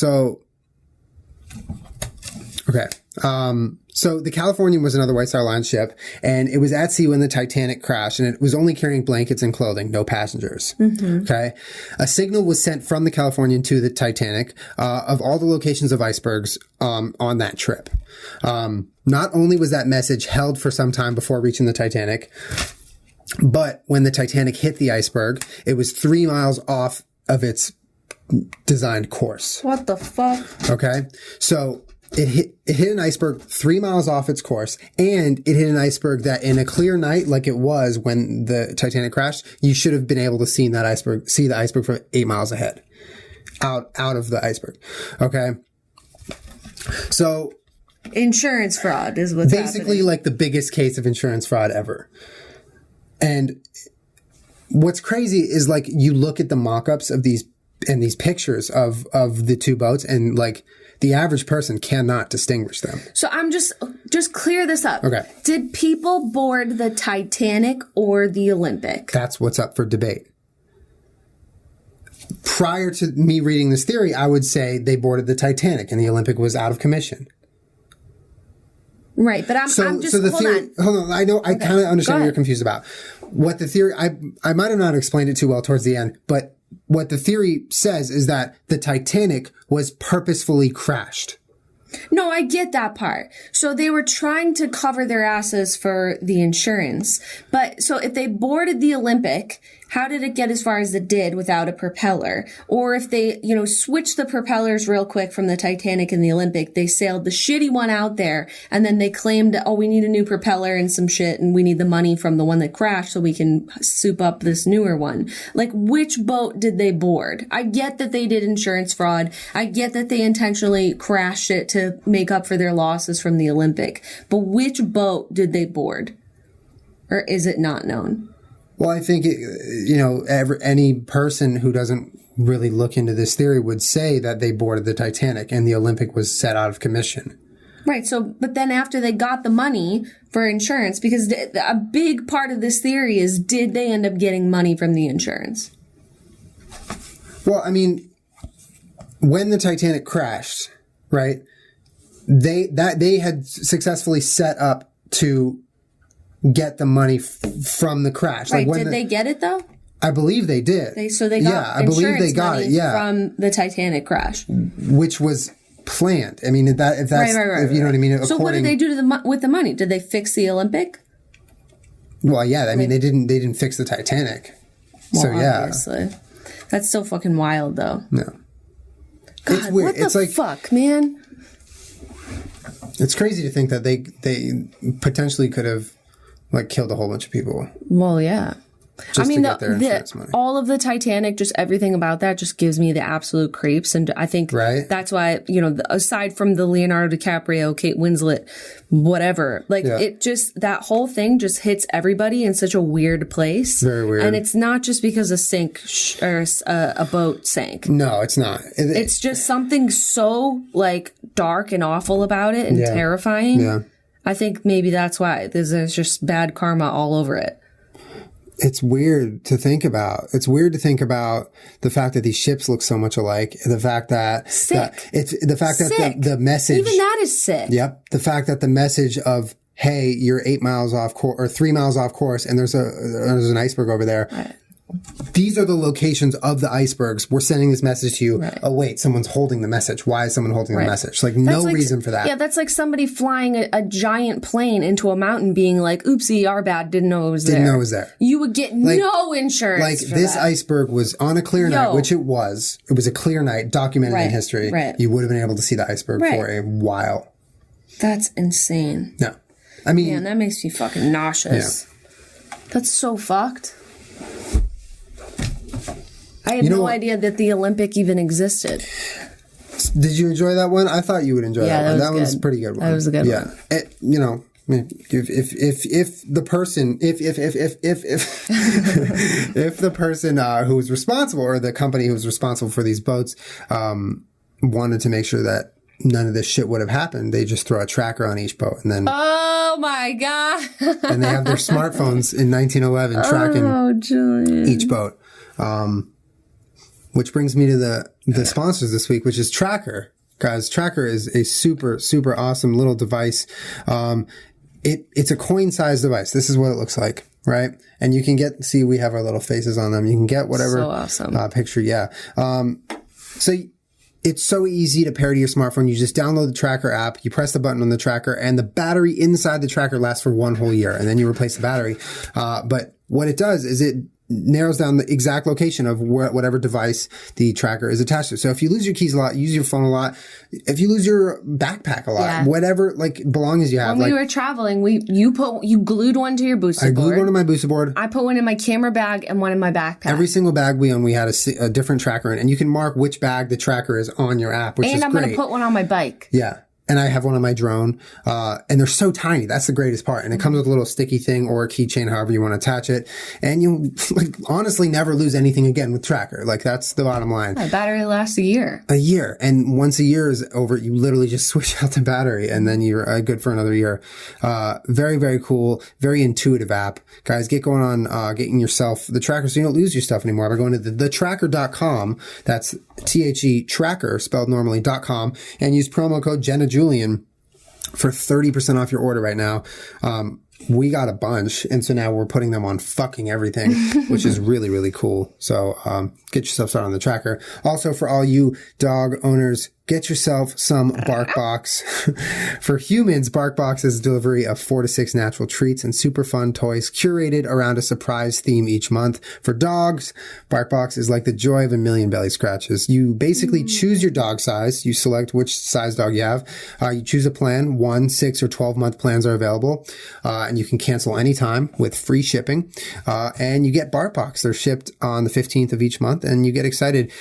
So the Californian was another White Star Line ship, and it was at sea when the Titanic crashed, and it was only carrying blankets and clothing, no passengers. Okay. A signal was sent from the Californian to the Titanic, of all the locations of icebergs, on that trip. Not only was that message held for some time before reaching the Titanic, but when the Titanic hit the iceberg, it was 3 miles off of its designed course. What the fuck? Okay. So it hit an iceberg 3 miles off its course, and it hit an iceberg that in a clear night, like it was when the Titanic crashed, you should have been able to see the iceberg from 8 miles ahead, out of the iceberg. Okay. So insurance fraud is what's basically happening. Like the biggest case of insurance fraud ever. And what's crazy is, like, you look at the mock-ups of these pictures of the two boats, and like the average person cannot distinguish them. So I'm just clear this up. Okay. Did people board the Titanic or the Olympic? That's what's up for debate. Prior to me reading this theory, I would say they boarded the Titanic and the Olympic was out of commission. Right, but I'm just hold on. I know, I kind of understand what you're confused about. What the theory, I might have not explained it too well towards the end, but what the theory says is that the Titanic was purposefully crashed. No, I get that part. So they were trying to cover their asses for the insurance. But so if they boarded the Olympic, how did it get as far as it did without a propeller? Or if they, switched the propellers real quick from the Titanic and the Olympic, they sailed the shitty one out there and then they claimed, oh, we need a new propeller and some shit and we need the money from the one that crashed so we can soup up this newer one. Like, which boat did they board? I get that they did insurance fraud. I get that they intentionally crashed it to make up for their losses from the Olympic. But which boat did they board? Or is it not known? Well, I think, any person who doesn't really look into this theory would say that they boarded the Titanic and the Olympic was set out of commission. Right. So, but then after they got the money for insurance, because a big part of this theory is, did they end up getting money from the insurance? Well, I mean, when the Titanic crashed, right, they had successfully set up to get the money from the crash. Right. Like did they get it though? I believe they did. They got I believe they got it. Yeah, from the Titanic crash, which was planned. I mean, if that's right, if you know what I mean. So what did they do to with the money? Did they fix the Olympic? Well, yeah. I mean, they didn't fix the Titanic. Well, so yeah, obviously, that's still fucking wild, though. No, God, it's weird. What the fuck, man? It's crazy to think that they potentially could have killed a whole bunch of people. Well, yeah. Just to get their insurance money. All of the Titanic, just everything about that just gives me the absolute creeps. And I think that's why, aside from the Leonardo DiCaprio, Kate Winslet, whatever, it just, that whole thing just hits everybody in such a weird place. Very weird. And it's not just because a boat sank. No, it's not. It's just something so dark and awful about it and terrifying. Yeah. I think maybe that's why there's just bad karma all over it. It's weird to think about. It's weird to think about the fact that these ships look so much alike. The fact that the message, even that is sick. Yep. The fact that the message of, hey, you're 8 miles off course or 3 miles off course, and there's an iceberg over there. Right. These are the locations of the icebergs. We're sending this message to you. Right. Oh, wait, someone's holding the message. Why is someone holding the message? No reason for that. Yeah, that's like somebody flying a giant plane into a mountain being like, oopsie, our bad, didn't know it was there. You would get no insurance for this that. Iceberg was on a clear night, which it was. It was a clear night, documented in history. Right. You would have been able to see the iceberg for a while. That's insane. No. I mean... Man, that makes me fucking nauseous. Yeah. That's so fucked. I had no idea that the Olympic even existed. Did you enjoy that one? I thought you would enjoy that one. That was a pretty good one. That was a good one. Yeah. If the person who was responsible, or the company who was responsible for these boats, wanted to make sure that none of this shit would have happened, they just throw a tracker on each boat and then... Oh my God. And they have their smartphones in 1911 tracking each boat. Which brings me to the sponsors this week, which is Tracker. Guys, Tracker is a super, super awesome little device. It's a coin-sized device. This is what it looks like, right? And you can see we have our little faces on them. You can get whatever picture. Yeah. So it's so easy to pair to your smartphone. You just download the Tracker app, you press the button on the Tracker, and the battery inside the Tracker lasts for 1 whole year, and then you replace the battery. But what it does is it narrows down the exact location of whatever device the Tracker is attached to. So if you lose your keys a lot, use your phone a lot. If you lose your backpack a lot, whatever belongings you have. When we were traveling, you glued one to your booster board. I glued one to my booster board. I put one in my camera bag and one in my backpack. Every single bag we own, we had a different Tracker in, and you can mark which bag the Tracker is on your app, which is great. And I'm going to put one on my bike. Yeah. And I have one on my drone, and they're so tiny. That's the greatest part. And it comes with a little sticky thing or a keychain, however you want to attach it. And you'll honestly never lose anything again with Tracker. That's the bottom line. My battery lasts a year. A year. And once a year is over, you literally just switch out the battery and then you're good for another year. Very, very cool. Very intuitive app. Guys, get going on, getting yourself the Tracker so you don't lose your stuff anymore by going to thetracker.com. That's THE Tracker, spelled normally, .com, and use promo code Jenna Julien for 30% off your order right now. we got a bunch, and so now we're putting them on fucking everything, which is really, really cool. So get yourself started on the tracker. Also, for all you dog owners, get yourself some BarkBox. For humans, BarkBox is a delivery of 4 to 6 natural treats and super fun toys curated around a surprise theme each month. For dogs, BarkBox is like the joy of a million belly scratches. You basically choose your dog size. You select which size dog you have. You choose a plan. 1, 6, or 12-month plans are available. And you can cancel anytime with free shipping. And you get BarkBox. They're shipped on the 15th of each month, and you get excited.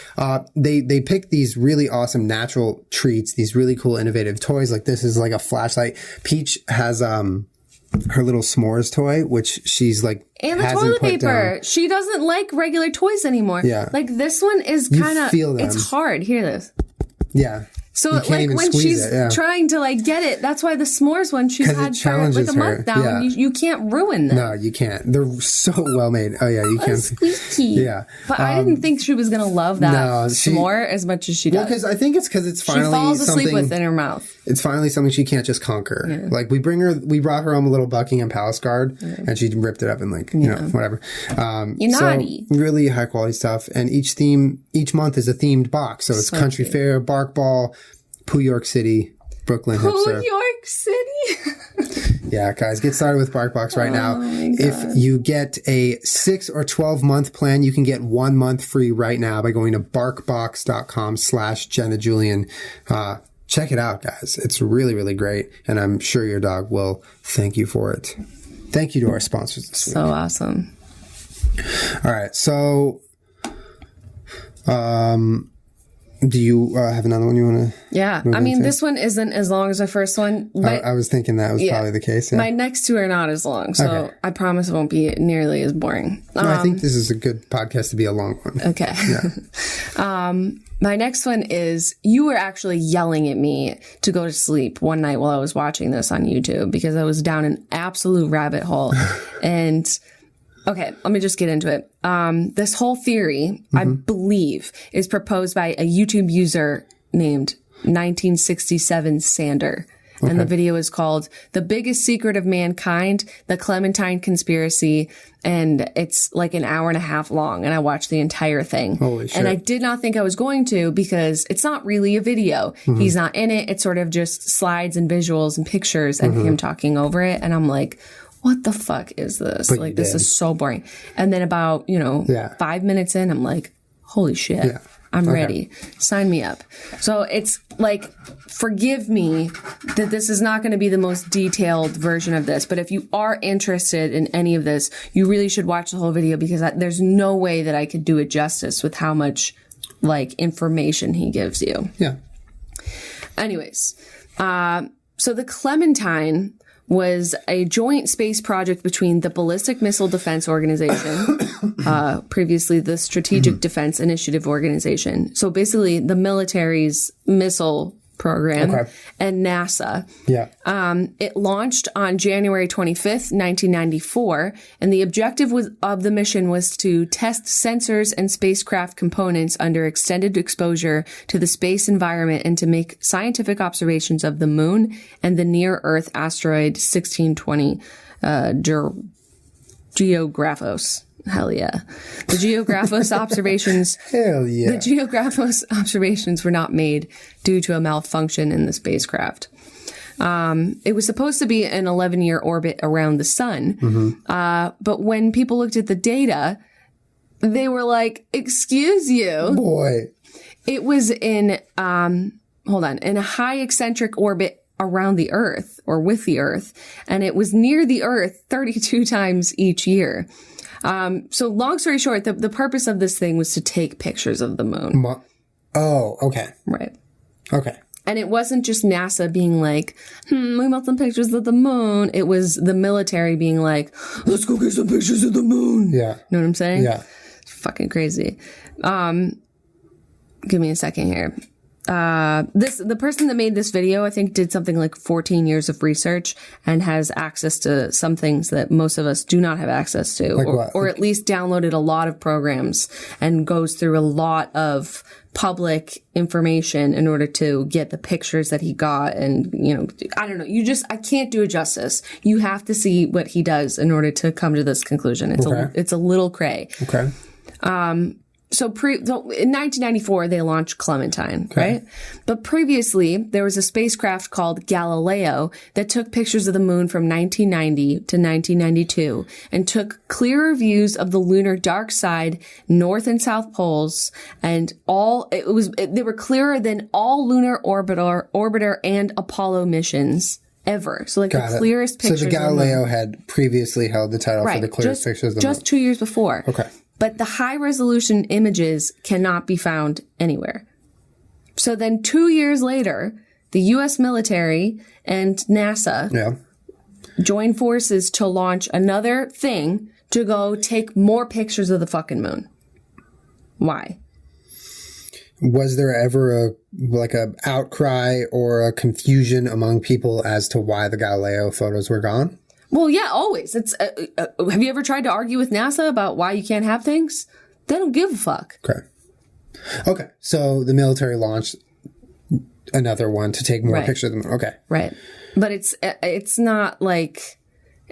They pick these really awesome natural treats, these really cool innovative toys. Like this is like a flashlight. Peach has her little s'mores toy, which she's like, and the toilet paper. Down. She doesn't like regular toys anymore. Yeah. Like this one is kind of, it's hard. Hear this. Yeah. So like when she's trying to like get it, that's why the s'mores one she's had for like a month now. Yeah. And you can't ruin them. No, you can't. They're so well made. Oh yeah, you can't. Squeaky. Yeah. But I didn't think she was gonna love that s'more as much as she does. Well, because I think it's finally she falls asleep with in her mouth. It's finally something she can't just conquer. Yeah. Like we brought her home a little Buckingham Palace guard, and she ripped it up and like you know whatever. You're naughty. Really high quality stuff, and each month is a themed box. So it's Country Fair, Bark Ball, Pooh York City, Brooklyn Hipster. Pooh York City. Yeah, guys, get started with BarkBox right now. If you get a 6 or 12-month plan, you can get 1 month free right now by going to barkbox.com/Jenna Julien. Check it out, guys. It's really, really great, and I'm sure your dog will thank you for it. Thank you to our sponsors this week. So awesome. All right, so do you have another one you want to? Yeah. I mean, this one isn't as long as the first one. But I was thinking that was probably the case. Yeah. My next two are not as long, so I promise it won't be nearly as boring. No, I think this is a good podcast to be a long one. Okay. Yeah. My next one is, you were actually yelling at me to go to sleep one night while I was watching this on YouTube because I was down an absolute rabbit hole. And okay, let me just get into it. This whole theory, I believe, is proposed by a YouTube user named 1967 Sander. Okay. And the video is called The Biggest Secret of Mankind, The Clementine Conspiracy. And it's like an hour and a half long. And I watched the entire thing. Holy shit. And I did not think I was going to because it's not really a video. He's not in it. It's sort of just slides and visuals and pictures and him talking over it. And I'm like, what the fuck is this? But like, this is so boring. And then about, 5 minutes in, I'm like, holy shit. Yeah. I'm ready. Sign me up. So it's like, forgive me that this is not going to be the most detailed version of this, but if you are interested in any of this, you really should watch the whole video because there's no way that I could do it justice with how much like information he gives you. Yeah. Anyways, so the Clementine was a joint space project between the Ballistic Missile Defense Organization, previously the Strategic Defense Initiative Organization. So basically the military's missile program and NASA. Yeah. It launched on January 25th, 1994, and the objective of the mission was to test sensors and spacecraft components under extended exposure to the space environment and to make scientific observations of the moon and the near-Earth asteroid 1620 Geographos. Hell yeah. The Geographos observations. Hell yeah. The Geographos observations were not made due to a malfunction in the spacecraft. It was supposed to be an 11-year orbit around the sun. But when people looked at the data, they were like, excuse you. Boy. It was in a high eccentric orbit around the Earth or with the Earth. And it was near the Earth 32 times each year. So long story short, the purpose of this thing was to take pictures of the moon. Oh, okay. Right. Okay. And it wasn't just NASA being like, we want some pictures of the moon. It was the military being like, let's go get some pictures of the moon. Yeah. Know what I'm saying? Yeah. It's fucking crazy. Give me a second here. the person that made this video, I think, did something like 14 years of research and has access to some things that most of us do not have access to, or at least downloaded a lot of programs and goes through a lot of public information in order to get the pictures that he got. And, you know, I don't know. I can't do it justice. You have to see what he does in order to come to this conclusion. It's a little cray. Okay. So in 1994, they launched Clementine, right? But previously, there was a spacecraft called Galileo that took pictures of the moon from 1990 to 1992 and took clearer views of the lunar dark side, north and south poles, and they were clearer than all lunar orbiter and Apollo missions ever. So the clearest pictures. So the Galileo had previously held the title for the clearest pictures of the moon. Just 2 years before. Okay. But the high-resolution images cannot be found anywhere. So then 2 years later, the U.S. military and NASA joined forces to launch another thing to go take more pictures of the fucking moon. Why? Was there ever a outcry or a confusion among people as to why the Galileo photos were gone? Well, yeah, always. It's have you ever tried to argue with NASA about why you can't have things? They don't give a fuck. Okay. So the military launched another one to take more pictures of them. Okay. Right. But it's not like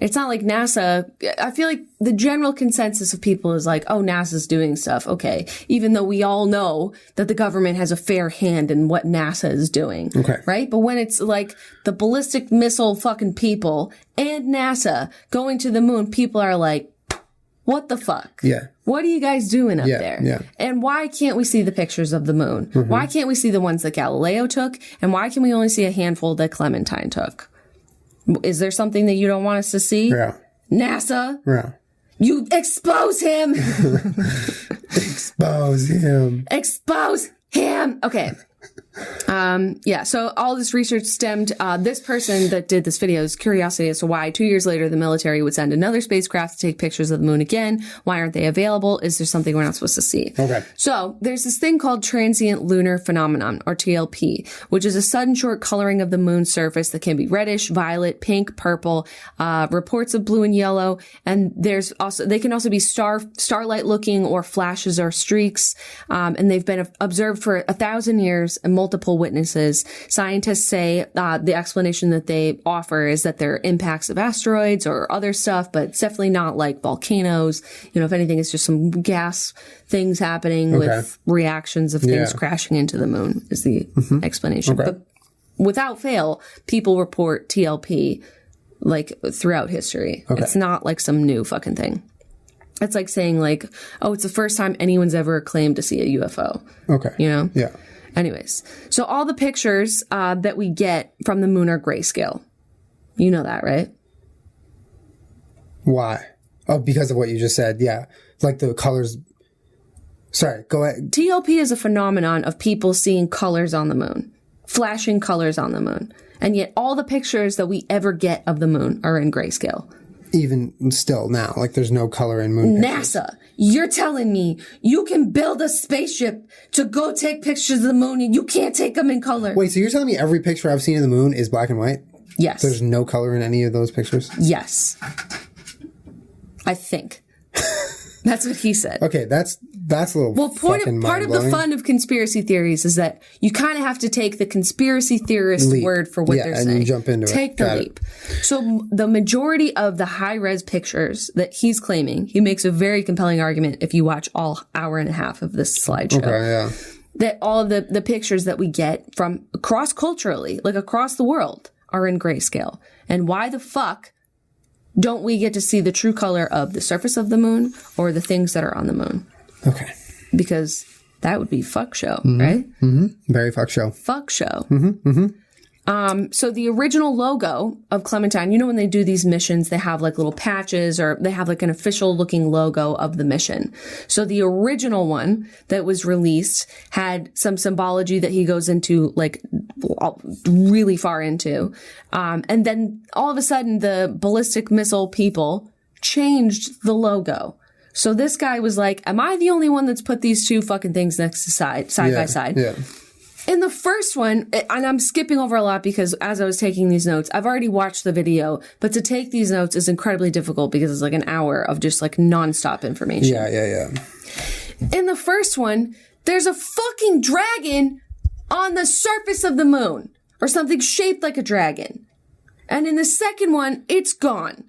NASA. I feel like the general consensus of people is like, oh, NASA's doing stuff. Okay. Even though we all know that the government has a fair hand in what NASA is doing. Okay. Right. But when it's like the ballistic missile fucking people and NASA going to the moon, people are like, what the fuck? Yeah. What are you guys doing up there? Yeah. And why can't we see the pictures of the moon? Mm-hmm. Why can't we see the ones that Galileo took? And why can we only see a handful that Clementine took? Is there something that you don't want us to see? Yeah. NASA? Yeah. You expose him! Expose him. Expose him! Okay. So all this research stemmed, this person that did this video's curiosity as to why 2 years later the military would send another spacecraft to take pictures of the moon again. Why aren't they available? Is there something we're not supposed to see? Okay. So there's this thing called transient lunar phenomenon, or TLP, which is a sudden short coloring of the moon's surface that can be reddish, violet, pink, purple, reports of blue and yellow, and they can also be starlight looking or flashes or streaks, and they've been observed for 1,000 years and multiple witnesses. Scientists say the explanation that they offer is that they're impacts of asteroids or other stuff, but it's definitely not like volcanoes. You know, if anything, it's just some gas things happening with reactions of things crashing into the moon is the explanation. But without fail, people report TLP like throughout history. It's not like some new fucking thing. It's like saying like, oh, it's the first time anyone's ever claimed to see a UFO. Okay. You know? Yeah. Anyways, so all the pictures that we get from the moon are grayscale. You know that, right? Why? Oh, because of what you just said. Yeah. Like the colors. Sorry, go ahead. TLP is a phenomenon of people seeing colors on the moon, flashing colors on the moon. And yet all the pictures that we ever get of the moon are in grayscale. Even still now, like there's no color in moon pictures. NASA, you're telling me you can build a spaceship to go take pictures of the moon and you can't take them in color? Wait, so you're telling me every picture I've seen of the moon is black and white? Yes. There's no color in any of those pictures? Yes. I think. That's what he said. Okay, that's a little part of the fun of conspiracy theories is that you kind of have to take the conspiracy theorist word for what they're saying. And you jump into Take the leap. So the majority of the high-res pictures that he's claiming, he makes a very compelling argument if you watch all hour and a half of this slideshow. Okay, yeah. That all of the pictures that we get from cross-culturally, like across the world, are in grayscale. And why the fuck don't we get to see the true color of the surface of the moon or the things that are on the moon? Okay. Because that would be fuck show, right? Mm-hmm. Very fuck show. Fuck show. Mm-hmm. Mm-hmm. So the original logo of Clementine, you know when they do these missions, they have like little patches or they have like an official looking logo of the mission. So the original one that was released had some symbology that he goes into like really far into. And then all of a sudden the ballistic missile people changed the logo. So this guy was like, am I the only one that's put these two fucking things next to side by side? Yeah. In the first one, and I'm skipping over a lot because as I was taking these notes, I've already watched the video, but to take these notes is incredibly difficult because it's like an hour of just like nonstop information. Yeah. In the first one, there's a fucking dragon on the surface of the moon or something shaped like a dragon. And in the second one, it's gone.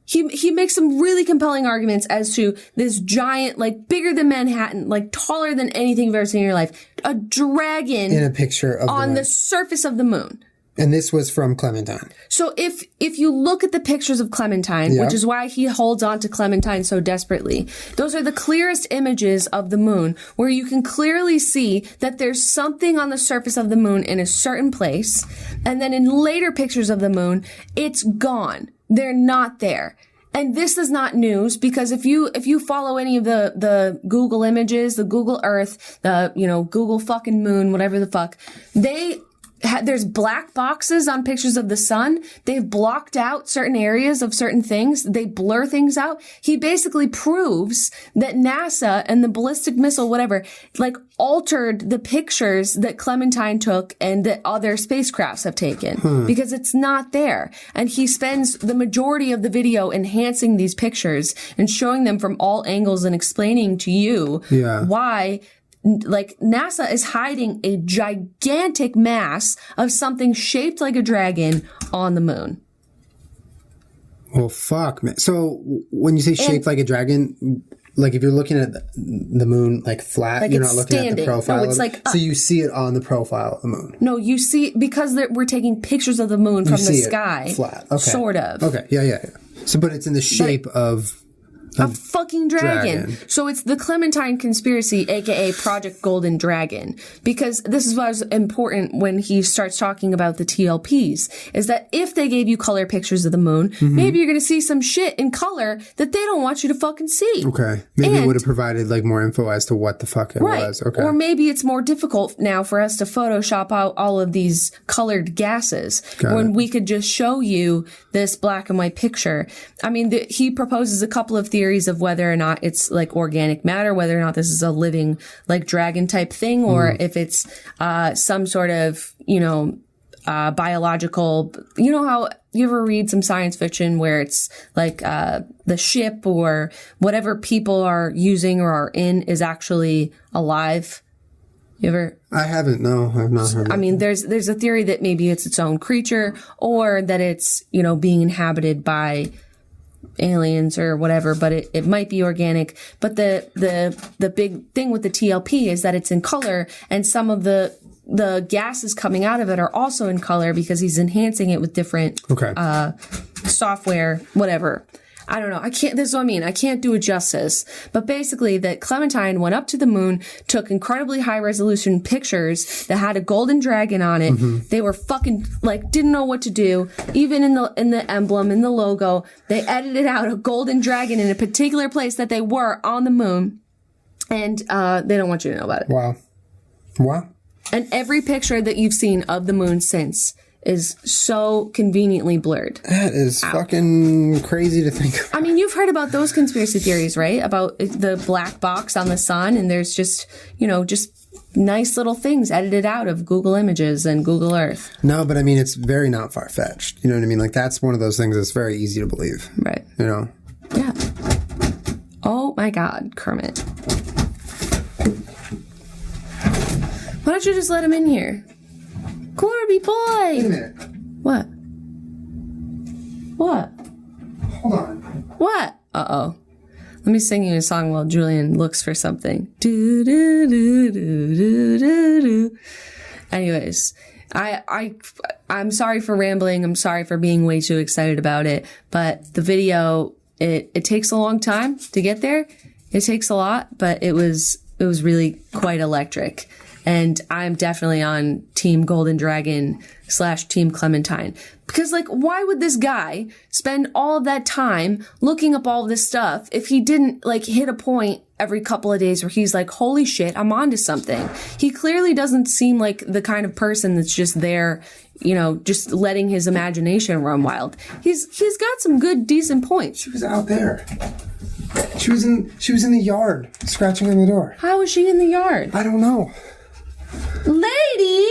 He makes some really compelling arguments as to this giant, like bigger than Manhattan, like taller than anything you've ever seen in your life, a dragon in a picture of on the surface of the moon. And this was from Clementine. So if you look at the pictures of Clementine, which is why he holds on to Clementine so desperately, those are the clearest images of the moon where you can clearly see that there's something on the surface of the moon in a certain place. And then in later pictures of the moon, it's gone. They're not there. And this is not news because if you follow any of the Google images, the Google Earth, the, Google fucking moon, whatever the fuck, there's black boxes on pictures of the sun. They've blocked out certain areas of certain things. They blur things out. He basically proves that NASA and the ballistic missile, whatever, like altered the pictures that Clementine took and that other spacecrafts have taken because it's not there. And he spends the majority of the video enhancing these pictures and showing them from all angles and explaining to you why like NASA is hiding a gigantic mass of something shaped like a dragon on the moon. Well, fuck, man. So when you say shaped like a dragon, like if you're looking at the moon like flat, like you're not looking at the profile. No, it's like so you see it on the profile of the moon. No, you see because we're taking pictures of the moon from the sky. Flat. Okay. Sort of. Okay. Yeah. So, but it's in the shape of a fucking dragon. So it's the Clementine conspiracy, aka Project Golden Dragon. Because this is what was important when he starts talking about the TLPs, is that if they gave you color pictures of the moon, maybe you're going to see some shit in color that they don't want you to fucking see. Okay. Maybe it would have provided like more info as to what the fuck it was. Okay. Or maybe it's more difficult now for us to Photoshop out all of these colored gases when we could just show you this black and white picture. I mean, he proposes a couple of theories of whether or not it's like organic matter, whether or not this is a living like dragon type thing, or if it's some sort of, biological, how you ever read some science fiction where it's like the ship or whatever people are using or are in is actually alive. You ever? I haven't. No, I've not heard. I mean, there's a theory that maybe it's its own creature or that it's, being inhabited by aliens or whatever, but it might be organic. But the big thing with the TLP is that it's in color, and some of the gases coming out of it are also in color because he's enhancing it with different software, whatever. I don't know. This is what I mean. I can't do it justice. But basically that Clementine went up to the moon, took incredibly high resolution pictures that had a golden dragon on it. They were fucking didn't know what to do. Even in the emblem, in the logo, they edited out a golden dragon in a particular place that they were on the moon. And, they don't want you to know about it. Wow. And every picture that you've seen of the moon since is so conveniently blurred. That is fucking crazy to think of. I mean, you've heard about those conspiracy theories, right? About the black box on the sun, and there's just, just nice little things edited out of Google Images and Google Earth. No, but I mean, it's very not far-fetched. You know what I mean? Like, that's one of those things that's very easy to believe. Right. Yeah. Oh, my God, Kermit. Why don't you just let him in here? Corby boy! Wait a minute. What? Hold on. What? Uh-oh. Let me sing you a song while Julian looks for something. Do do do do do do do. Anyways, I'm sorry for rambling. I'm sorry for being way too excited about it. But the video, it takes a long time to get there. It takes a lot, but it was really quite electric. And I'm definitely on Team Golden Dragon / Team Clementine. Because, why would this guy spend all of that time looking up all this stuff if he didn't, hit a point every couple of days where he's like, holy shit, I'm onto something. He clearly doesn't seem like the kind of person that's just there, just letting his imagination run wild. He's got some good, decent points. She was out there. She was in the yard, scratching on the door. How was she in the yard? I don't know. Lady!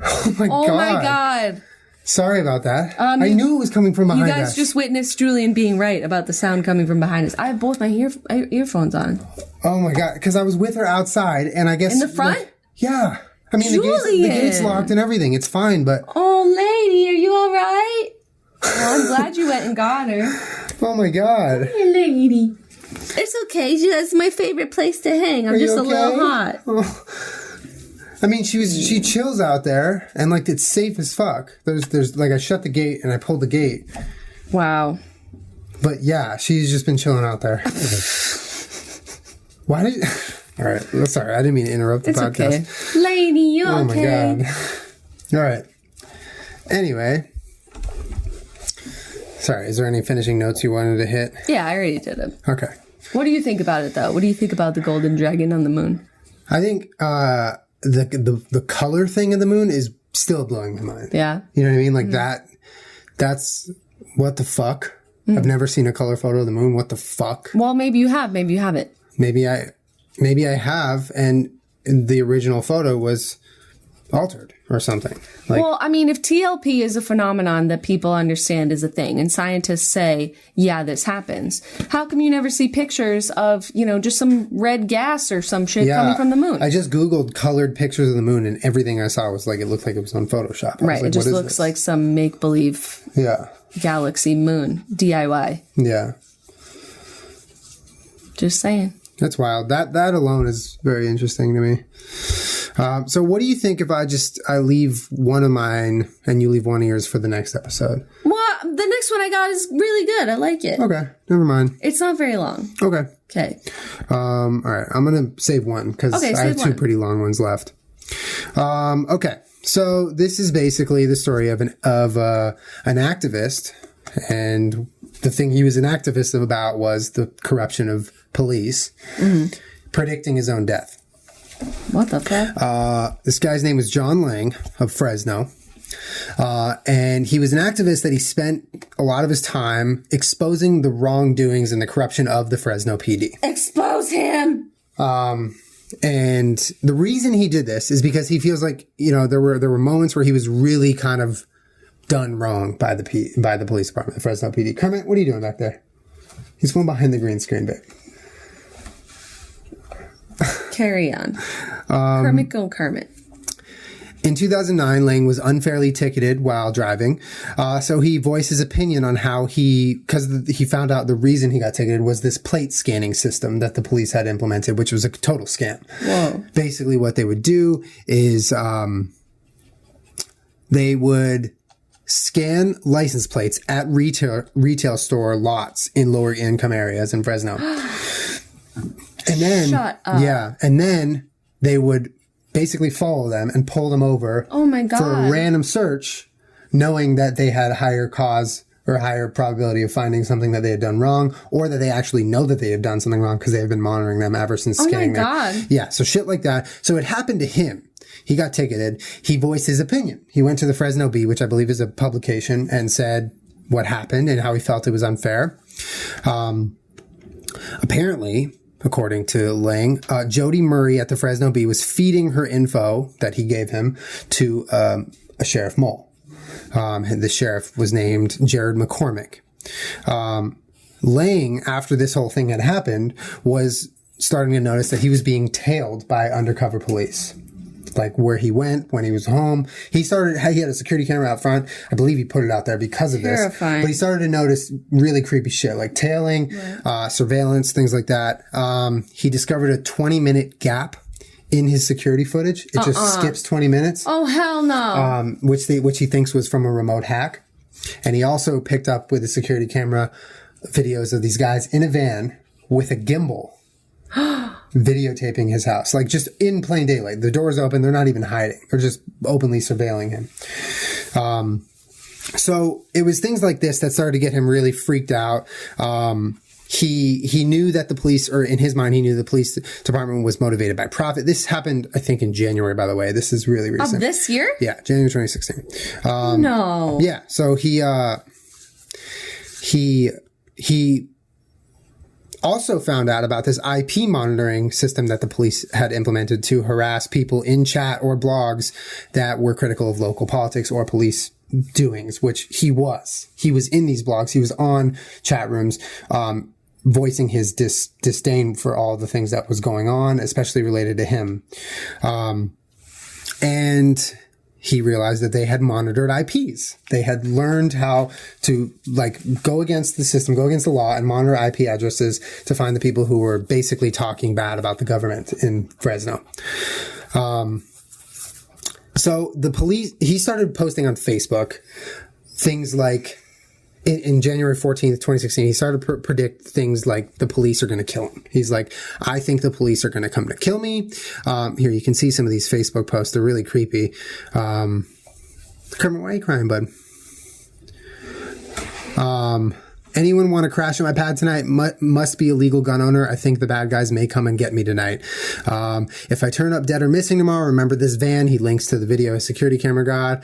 Oh my Oh God. my God. Sorry about that. I knew it was coming from behind us. You guys just witnessed Julian being right about the sound coming from behind us. I have both my earphones on. Oh my God. Because I was with her outside and I guess... In the front? Yeah. I mean, the gate's locked and everything. It's fine, but... Oh, lady, are you all right? Well, I'm glad you went and got her. Oh my God. Hey, lady. It's okay. That's my favorite place to hang. I'm just a little hot. Oh. I mean, she chills out there, and like it's safe as fuck. There's like I shut the gate and I pulled the gate. Wow. But yeah, she's just been chilling out there. Why did? All right, sorry, I didn't mean to interrupt the podcast. Okay. Lady, you okay? Oh my God. All right. Anyway, sorry. Is there any finishing notes you wanted to hit? Yeah, I already did it. Okay. What do you think about it, though? What do you think about the golden dragon on the moon? I think the color thing of the moon is still blowing my mind. Yeah. You know what I mean? Like that's what the fuck? I've never seen a color photo of the moon. What the fuck? Well, maybe you have. Maybe you haven't. Maybe I have, and the original photo was altered or something. Like, well, I mean, if TLP is a phenomenon that people understand is a thing, and scientists say, yeah, this happens, how come you never see pictures of, just some red gas or some shit coming from the moon? I just Googled colored pictures of the moon, and everything I saw was like, it looked like it was on Photoshop. Right. Like, it just looks like some make-believe galaxy moon DIY. Yeah. Just saying. That's wild. That alone is very interesting to me. So what do you think if I leave one of mine and you leave one of yours for the next episode? Well, the next one I got is really good. I like it. Okay. Never mind. It's not very long. Okay. Okay. All right. I'm going to save one because I have two pretty long ones left. Okay. So this is basically the story of an activist, and the thing he was an activist about was the corruption of police, predicting his own death. What the fuck? This guy's name was John Lang of Fresno. And he was an activist that he spent a lot of his time exposing the wrongdoings and the corruption of the Fresno PD. Expose him! And the reason he did this is because he feels like, there were moments where he was really kind of done wrong by the police department, the Fresno PD. Kermit, what are you doing back there? He's going behind the green screen, babe. Carry on. Kermit go Kermit. In 2009, Lang was unfairly ticketed while driving. So he voiced his opinion on how because he found out the reason he got ticketed was this plate scanning system that the police had implemented, which was a total scam. Whoa. Basically what they would do is, they would scan license plates at retail store lots in lower income areas in Fresno. And then, shut up. Yeah. And then they would basically follow them and pull them over oh my God. for a random search, knowing that they had a higher cause or a higher probability of finding something that they had done wrong, or that they actually know that they have done something wrong because they have been monitoring them ever since scanning them. Oh my God. Yeah. So shit like that. So it happened to him. He got ticketed. He voiced his opinion. He went to the Fresno Bee, which I believe is a publication, and said what happened and how he felt it was unfair. Apparently, according to Lang, Jody Murray at the Fresno Bee was feeding her info that he gave him to a Sheriff Mole. The sheriff was named Jared McCormick. Lang, after this whole thing had happened, was starting to notice that he was being tailed by undercover police. Like where he went when he was home. He had a security camera out front. I believe he put it out there because of this. But he started to notice really creepy shit like tailing, surveillance, things like that. He discovered a 20-minute gap in his security footage. It just skips 20 minutes. Oh, hell no. Which he thinks was from a remote hack. And he also picked up with the security camera videos of these guys in a van with a gimbal. Videotaping his house, like just in plain daylight. The door's open. They're not even hiding. They're just openly surveilling him. So it was things like this that started to get him really freaked out. He knew that the police, or in his mind, he knew the police department was motivated by profit. This happened, I think, in January, by the way. This is really recent. Of this year? Yeah, January 2016. No. Yeah, so he also found out about this IP monitoring system that the police had implemented to harass people in chat or blogs that were critical of local politics or police doings, which he was. He was in these blogs. He was on chat rooms, voicing his disdain for all the things that was going on, especially related to him. And he realized that they had monitored IPs. They had learned how to go against the system, go against the law, and monitor IP addresses to find the people who were basically talking bad about the government in Fresno. So the police, he started posting on Facebook things like, in January 14th, 2016, he started to predict things like the police are going to kill him. He's like, I think the police are going to come to kill me. Here, you can see some of these Facebook posts. They're really creepy. Kermit, why are you crying, bud? Anyone want to crash at my pad tonight? Must be a legal gun owner. I think the bad guys may come and get me tonight. If I turn up dead or missing tomorrow, remember this van. He links to the video security camera god.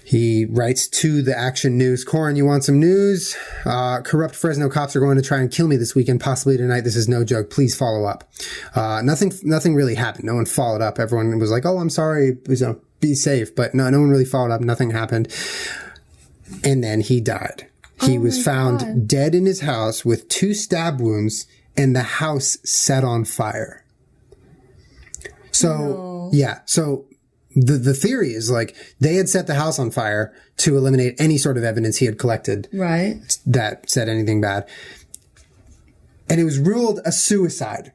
He writes to the Action News, Corin, you want some news? Corrupt Fresno cops are going to try and kill me this weekend, possibly tonight. This is no joke. Please follow up. Nothing really happened. No one followed up. Everyone was like, oh, I'm sorry. Be safe. But no one really followed up. Nothing happened. And then he died. He was found dead in his house with 2 stab wounds and the house set on fire. So, yeah. So the theory is they had set the house on fire to eliminate any sort of evidence he had collected. Right. That said anything bad. And it was ruled a suicide.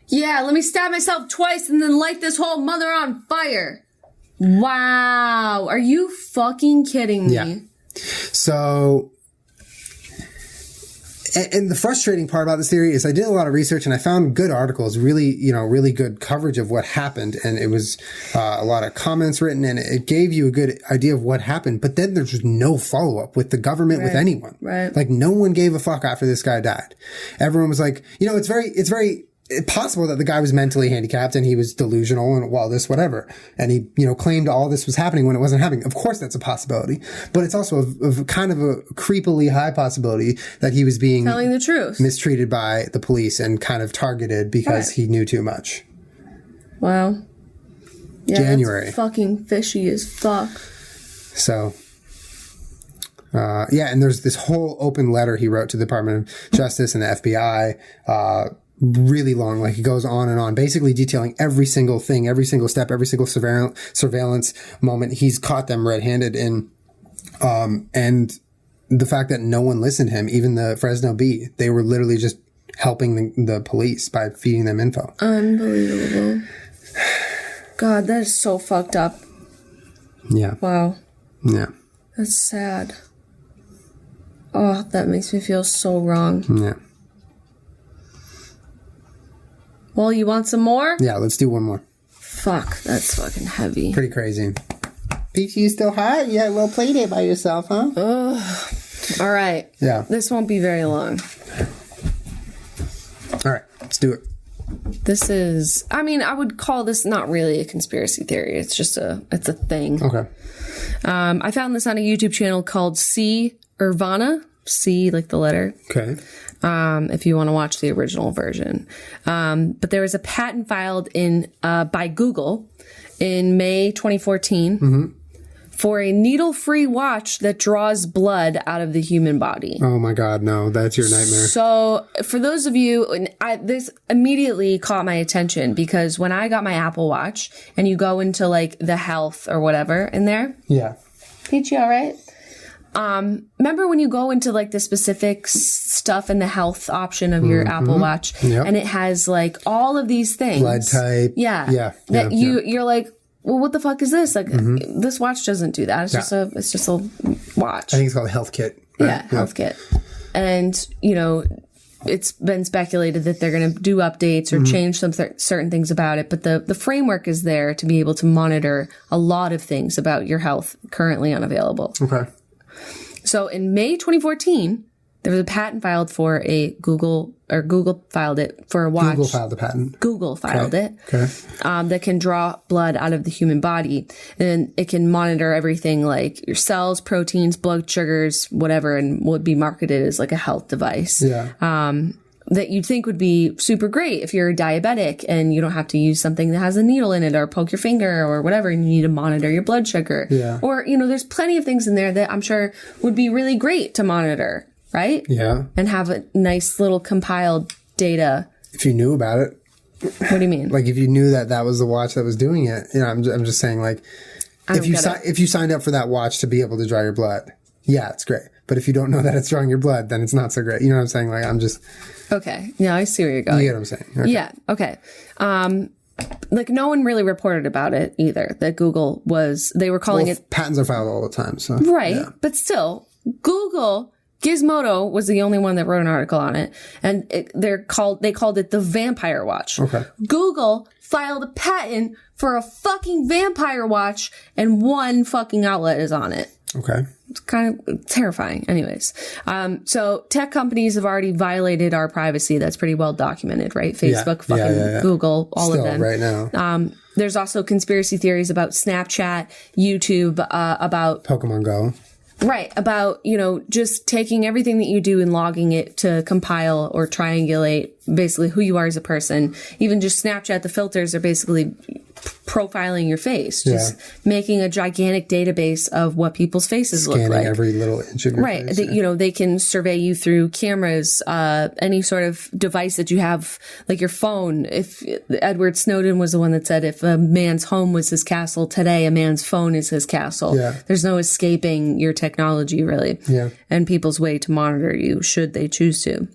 Yeah, let me stab myself twice and then light this whole mother on fire. Wow. Are you fucking kidding me? Yeah. So, and the frustrating part about this theory is I did a lot of research and I found good articles, really good coverage of what happened. And it was a lot of comments written and it gave you a good idea of what happened. But then there's just no follow-up with the government, with anyone. Right. No one gave a fuck after this guy died. Everyone was like, it's very possible that the guy was mentally handicapped and he was delusional and this, whatever. And he, claimed all this was happening when it wasn't happening. Of course, that's a possibility, but it's also a kind of a creepily high possibility that he was being telling the truth, mistreated by the police and kind of targeted because he knew too much. Wow. Yeah, January. That's fucking fishy as fuck. So, and there's this whole open letter he wrote to the Department of Justice and the FBI, really long, he goes on and on, basically detailing every single thing, every single step, every single surveillance moment he's caught them red-handed in. And the fact that no one listened to him, even the Fresno Bee, they were literally just helping the police by feeding them info. Unbelievable. God, that is so fucked up. Yeah. Wow. Yeah. That's sad. Oh, that makes me feel so wrong. Yeah. Well, you want some more? Yeah, let's do one more. Fuck, that's fucking heavy. Pretty crazy. Peach, you still hot? Yeah, well played it by yourself, huh? Ugh. All right. Yeah. This won't be very long. All right, let's do it. This is, I would call this not really a conspiracy theory. It's just it's a thing. Okay. I found this on a YouTube channel called C. Irvana. C, like the letter. Okay. If you want to watch the original version. But there was a patent filed by Google in May 2014 for a needle-free watch that draws blood out of the human body. Oh my God, no, that's your nightmare. So for those of you, this immediately caught my attention because when I got my Apple Watch and you go into the health or whatever in there. Yeah. Peachy, all right? Remember when you go into the specific stuff in the health option of your Apple Watch and it has all of these things. Blood type. Yeah. That you're like, well, what the fuck is this? This watch doesn't do that. It's just a watch. I think it's called a health kit. Right? Yeah, health kit. And, it's been speculated that they're going to do updates or change some certain things about it. But the framework is there to be able to monitor a lot of things about your health currently unavailable. Okay. So in May 2014, There was a patent filed for Google filed it for a watch. Google filed the patent. Google filed it. Okay. That can draw blood out of the human body. And it can monitor everything like your cells, proteins, blood sugars, whatever, and would be marketed as like a health device. Yeah. That you'd think would be super great if you're a diabetic and you don't have to use something that has a needle in it or poke your finger or whatever, and you need to monitor your blood sugar. Yeah. Or, there's plenty of things in there that I'm sure would be really great to monitor, right? Yeah. And have a nice little compiled data. If you knew about it. What do you mean? Like if you knew that was the watch that was doing it, I'm just saying like, if you signed up for that watch to be able to draw your blood, yeah, it's great. But if you don't know that it's drawing your blood, then it's not so great. You know what I'm saying? Like I'm just... Okay. Yeah, I see where you're going. You get what I'm saying? Okay. Yeah. Okay. Like no one really reported about it either. That Google they were calling it. Patents are filed all the time. So right. Yeah. But still, Gizmodo was the only one that wrote an article on it. And they called it the vampire watch. Okay. Google filed a patent for a fucking vampire watch and one fucking outlet is on it. Okay. It's kind of terrifying. Anyways. So tech companies have already violated our privacy. That's pretty well documented, right? Facebook, Google, all of them. Right now. There's also conspiracy theories about Snapchat, YouTube, about Pokemon Go. Right. About, just taking everything that you do and logging it to compile or triangulate basically who you are as a person. Even just Snapchat, the filters are basically profiling your face, just making a gigantic database of what people's faces look like. Scanning every little inch of your face. Right. They can survey you through cameras, any sort of device that you have, like your phone. If Edward Snowden was the one that said if a man's home was his castle, today a man's phone is his castle. Yeah. There's no escaping your technology, really. Yeah. And people's way to monitor you, should they choose to.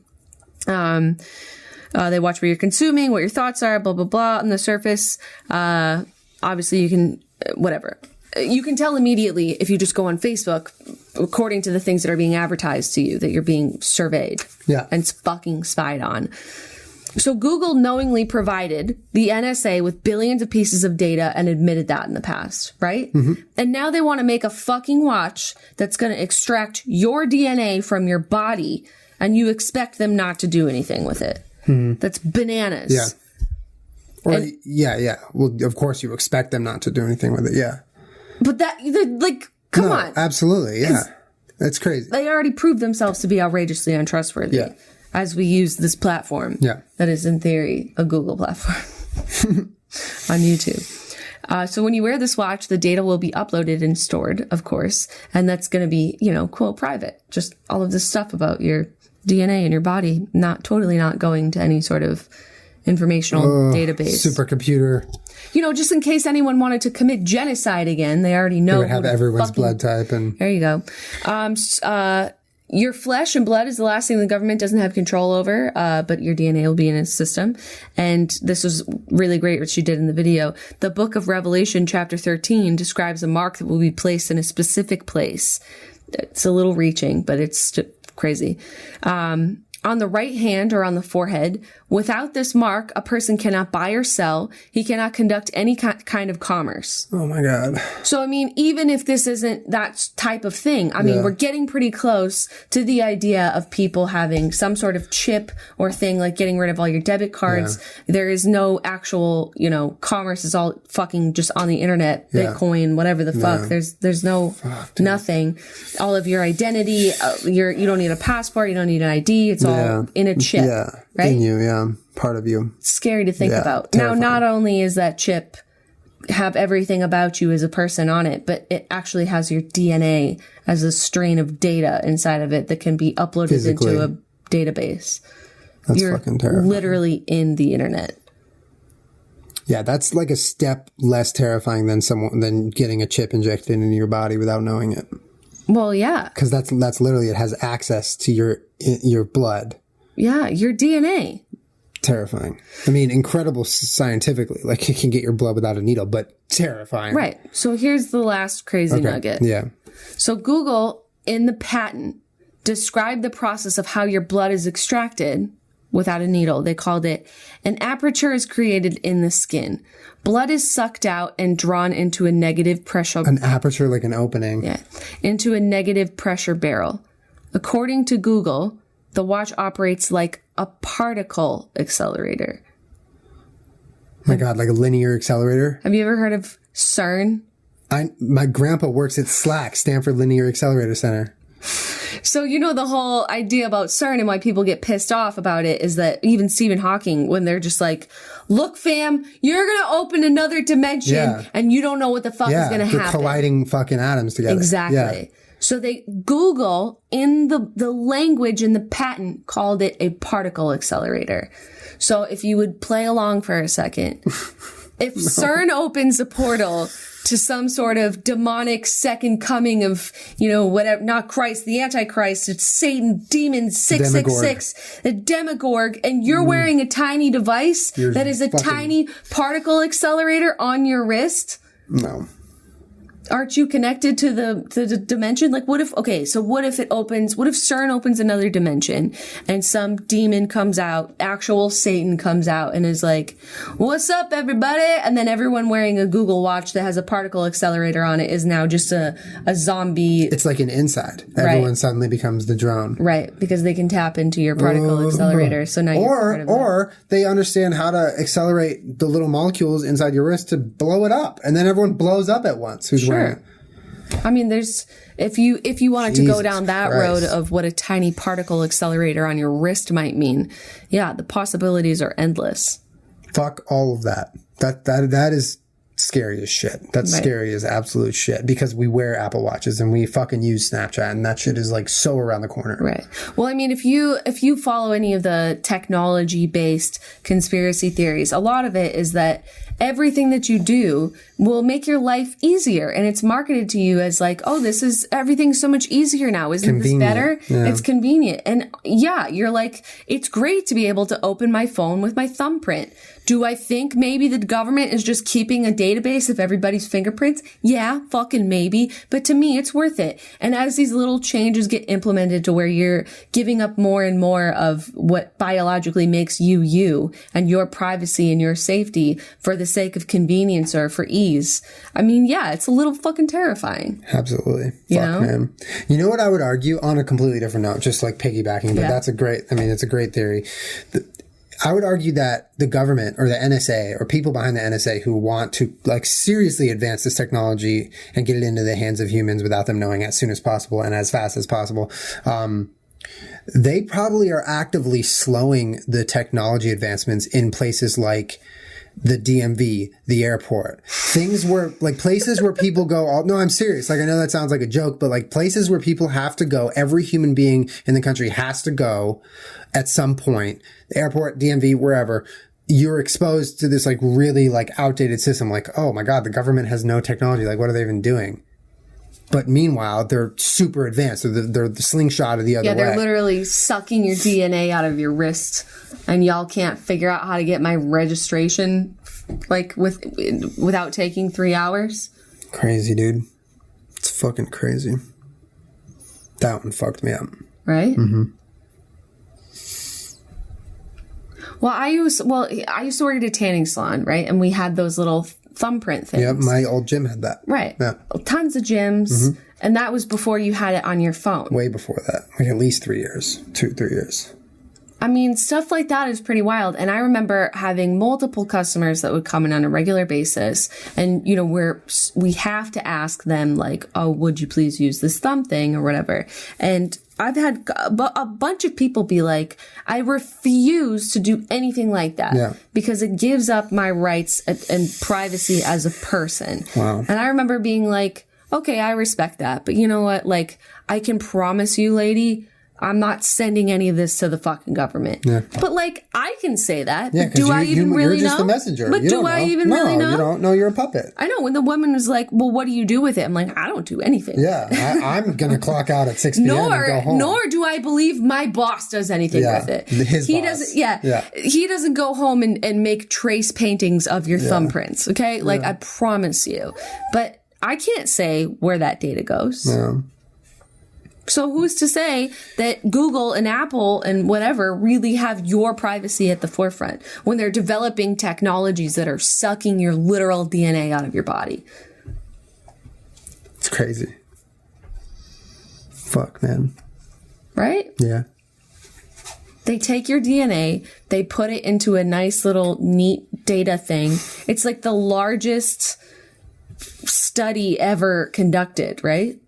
They watch what you're consuming, what your thoughts are, blah, blah, blah. On the surface, obviously you can, whatever. You can tell immediately if you just go on Facebook, according to the things that are being advertised to you, that you're being surveyed. Yeah. And fucking spied on. So Google knowingly provided the NSA with billions of pieces of data and admitted that in the past, right? Mm-hmm. And now they want to make a fucking watch that's going to extract your DNA from your body, and you expect them not to do anything with it. Mm-hmm. That's bananas. Yeah. Or, yeah. Well, of course you expect them not to do anything with it, yeah. But come on. Absolutely, yeah. That's crazy. They already proved themselves to be outrageously untrustworthy. Yeah. As we use this platform. Yeah. That is, in theory, a Google platform on YouTube. So when you wear this watch, the data will be uploaded and stored, of course. And that's going to be, quote, private. Just all of this stuff about your DNA in your body, totally not going to any sort of informational database. Supercomputer. Just in case anyone wanted to commit genocide again, they already know. They would have everyone's blood type. And there you go. Your flesh and blood is the last thing the government doesn't have control over, but your DNA will be in its system. And this was really great what she did in the video. The book of Revelation, chapter 13, describes a mark that will be placed in a specific place. It's a little reaching, but it's crazy. On the right hand or on the forehead. Without this mark, a person cannot buy or sell. He cannot conduct any kind of commerce. Oh my God. So, even if this isn't that type of thing, we're getting pretty close to the idea of people having some sort of chip or thing, like getting rid of all your debit cards. Yeah. There is no actual, commerce is all fucking just on the internet, Bitcoin, whatever the fuck. There's no, nothing. All of your identity, you don't need a passport, you don't need an ID. It's all in a chip. Yeah. Right? In you, part of you. It's scary to think about. Terrifying. Now, not only is that chip have everything about you as a person on it, but it actually has your DNA as a strain of data inside of it that can be uploaded Physically. into a database. You're fucking terrifying. Literally in the internet. Yeah, that's like a step less terrifying than getting a chip injected into your body without knowing it. Well, yeah. Because that's literally, it has access to your blood. Yeah, your DNA. Terrifying. Incredible scientifically. Like, you can get your blood without a needle, but terrifying. Right. So here's the last crazy nugget. Yeah. So Google, in the patent, described the process of how your blood is extracted without a needle. They called it, an aperture is created in the skin. Blood is sucked out and drawn into a negative pressure. An aperture, like an opening. Yeah. Into a negative pressure barrel. According to Google, the watch operates like a particle accelerator. Oh my God, like a linear accelerator? Have you ever heard of CERN? My grandpa works at SLAC, Stanford Linear Accelerator Center. So, the whole idea about CERN and why people get pissed off about it is that even Stephen Hawking, when they're just like, look, fam, you're going to open another dimension and you don't know what the fuck is going to happen. Colliding fucking atoms together. Exactly. Yeah. So Google in the language in the patent called it a particle accelerator. So if you would play along for a second, if CERN opens a portal to some sort of demonic second coming of, whatever, not Christ, the Antichrist, it's Satan, demon 666, the Demogorg, and you're wearing a tiny device that is a tiny particle accelerator on your wrist. No. Aren't you connected to the dimension? Like, what if CERN opens another dimension and some demon comes out, actual Satan comes out and is like, what's up, everybody? And then everyone wearing a Google Watch that has a particle accelerator on it is now just a zombie. It's like an inside. Everyone suddenly becomes the drone. Right, because they can tap into your particle accelerator. So now you're part of it. Or they understand how to accelerate the little molecules inside your wrist to blow it up. And then everyone blows up at once. Who's wearing it? I mean, if you wanted to go down that road of what a tiny particle accelerator on your wrist might mean, the possibilities are endless. Fuck all of that. That is scary as shit. That's scary as absolute shit because we wear Apple Watches and we fucking use Snapchat and that shit is like so around the corner. Right. Well, I mean, if you follow any of the technology-based conspiracy theories, a lot of it is that everything that you do will make your life easier. And it's marketed to you as like, oh, everything's so much easier now. Isn't this better? Yeah. It's convenient. And you're like, it's great to be able to open my phone with my thumbprint. Do I think maybe the government is just keeping a database of everybody's fingerprints? Yeah, fucking maybe. But to me, it's worth it. And as these little changes get implemented to where you're giving up more and more of what biologically makes you and your privacy and your safety for the sake of convenience or for ease. I mean, it's a little fucking terrifying. Absolutely. Fuck, man. You know what I would argue on a completely different note, just like piggybacking, but it's a great theory. I would argue that the government or the NSA or people behind the NSA who want to like seriously advance this technology and get it into the hands of humans without them knowing as soon as possible and as fast as possible, they probably are actively slowing the technology advancements in places like the DMV, the airport, things where like places where people go, no, I'm serious. Like, I know that sounds like a joke, but like places where people have to go, every human being in the country has to go at some point, the airport, DMV, wherever, you're exposed to this like really like outdated system. Like, oh my God, the government has no technology. Like, what are they even doing? But meanwhile, they're super advanced. They're the slingshot of the other way. Yeah, they're literally sucking your DNA out of your wrist, and y'all can't figure out how to get my registration, like without taking 3 hours. Crazy, dude. It's fucking crazy. That one fucked me up. Right? Mm-hmm. Well, I used to work at a tanning salon, right? And we had those little thumbprint things. Yeah, my old gym had that. Right. Yeah. Tons of gyms. Mm-hmm. And that was before you had it on your phone. Way before that. Like at least 3 years. 2-3 years. I mean, stuff like that is pretty wild. And I remember having multiple customers that would come in on a regular basis. And, we have to ask them like, oh, would you please use this thumb thing or whatever? And I've had a bunch of people be like, I refuse to do anything like that because it gives up my rights and privacy as a person. Wow. And I remember being like, okay, I respect that. But you know what? Like, I can promise you, lady, I'm not sending any of this to the fucking government. Yeah. But like, I can say that. Yeah, do I even really know? You're just the messenger. But do I even really know? You don't know. You're a puppet. I know. When the woman was like, well, what do you do with it? I'm like, I don't do anything. Yeah. I'm going to clock out at 6 p.m. and go home. Nor do I believe my boss does anything with it. He boss. Doesn't. Yeah. He doesn't go home and make trace paintings of your thumbprints. Okay. Like, I promise you. But I can't say where that data goes. Yeah. So who's to say that Google and Apple and whatever really have your privacy at the forefront when they're developing technologies that are sucking your literal DNA out of your body? It's crazy. Fuck, man. right? Yeah. They take your DNA, they put it into a nice little neat data thing. It's like the largest study ever conducted, right?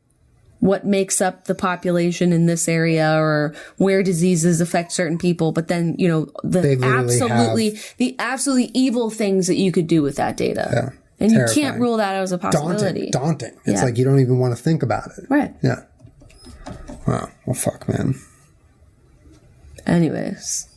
What makes up the population in this area or where diseases affect certain people. But then, you know, the absolutely evil things that you could do with that data. Yeah. And Terrifying. You can't rule that out as a possibility. Daunting. It's like you don't even want to think about it. Right. Yeah. Wow. Well, fuck, man. Anyways.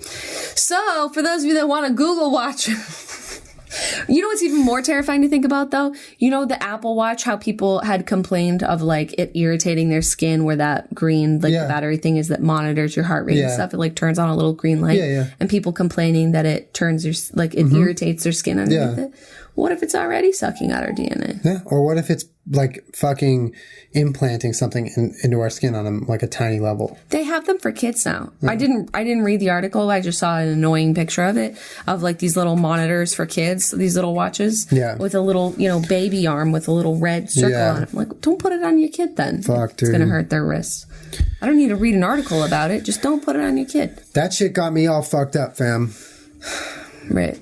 So, for those of you that want to Google Watch, you know what's even more terrifying to think about, though? You know the Apple Watch, how people had complained of, like, it irritating their skin where that green, like, the battery thing is that monitors your heart rate and stuff. It, like, turns on a little green light. And people complaining that it turns your, like, it irritates their skin underneath it. What if it's already sucking out our DNA? Yeah. Or what if it's like fucking implanting something into our skin on a tiny level? They have them for kids now. I didn't read the article. I just saw an annoying picture of it, of like these little monitors for kids, these little watches with a little, you know, baby arm with a little red circle on it. I'm like, don't put it on your kid then. Fuck, dude. It's going to hurt their wrists. I don't need to read an article about it. Just don't put it on your kid. That shit got me all fucked up, fam. Right.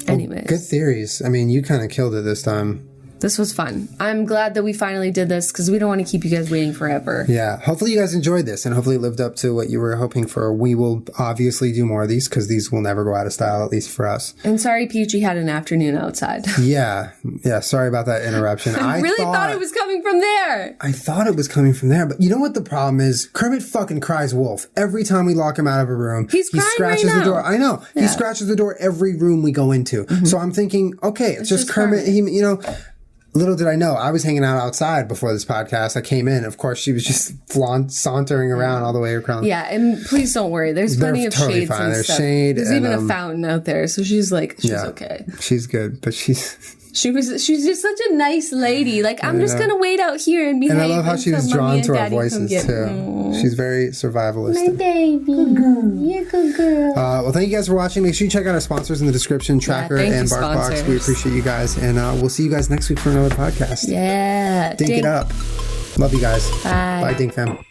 Anyways. Good theories. I mean, you kind of killed it this time. This was fun. I'm glad that we finally did this because we don't want to keep you guys waiting forever. Yeah. Hopefully you guys enjoyed this and hopefully it lived up to what you were hoping for. We will obviously do more of these because these will never go out of style, at least for us. And sorry, Peachy had an afternoon outside. Yeah. Sorry about that interruption. I really thought it was coming from there. I thought it was coming from there. But you know what the problem is? Kermit fucking cries wolf. Every time we lock him out of a room, he scratches the door. I know. Yeah. He scratches the door every room we go into. So I'm thinking, okay, it's just Kermit. He, you know... Little did I know, I was hanging out outside before this podcast. I came in. Of course, she was just sauntering around all the way around. Yeah, and please don't worry. There's plenty of totally shades fine. and There's stuff. shade. There's even a fountain out there, so she's okay. She's good, but she's just such a nice lady. Like, I'm just gonna wait out here and behave. And I love how she was drawn to our voices too. She's very survivalist. My baby, good girl. You're a good girl. Well, thank you guys for watching. Make sure you check out our sponsors in the description, Tracker and BarkBox. We appreciate you guys, and we'll see you guys next week for another podcast. Yeah, Dink it up. Love you guys. Bye. Bye, Dink fam.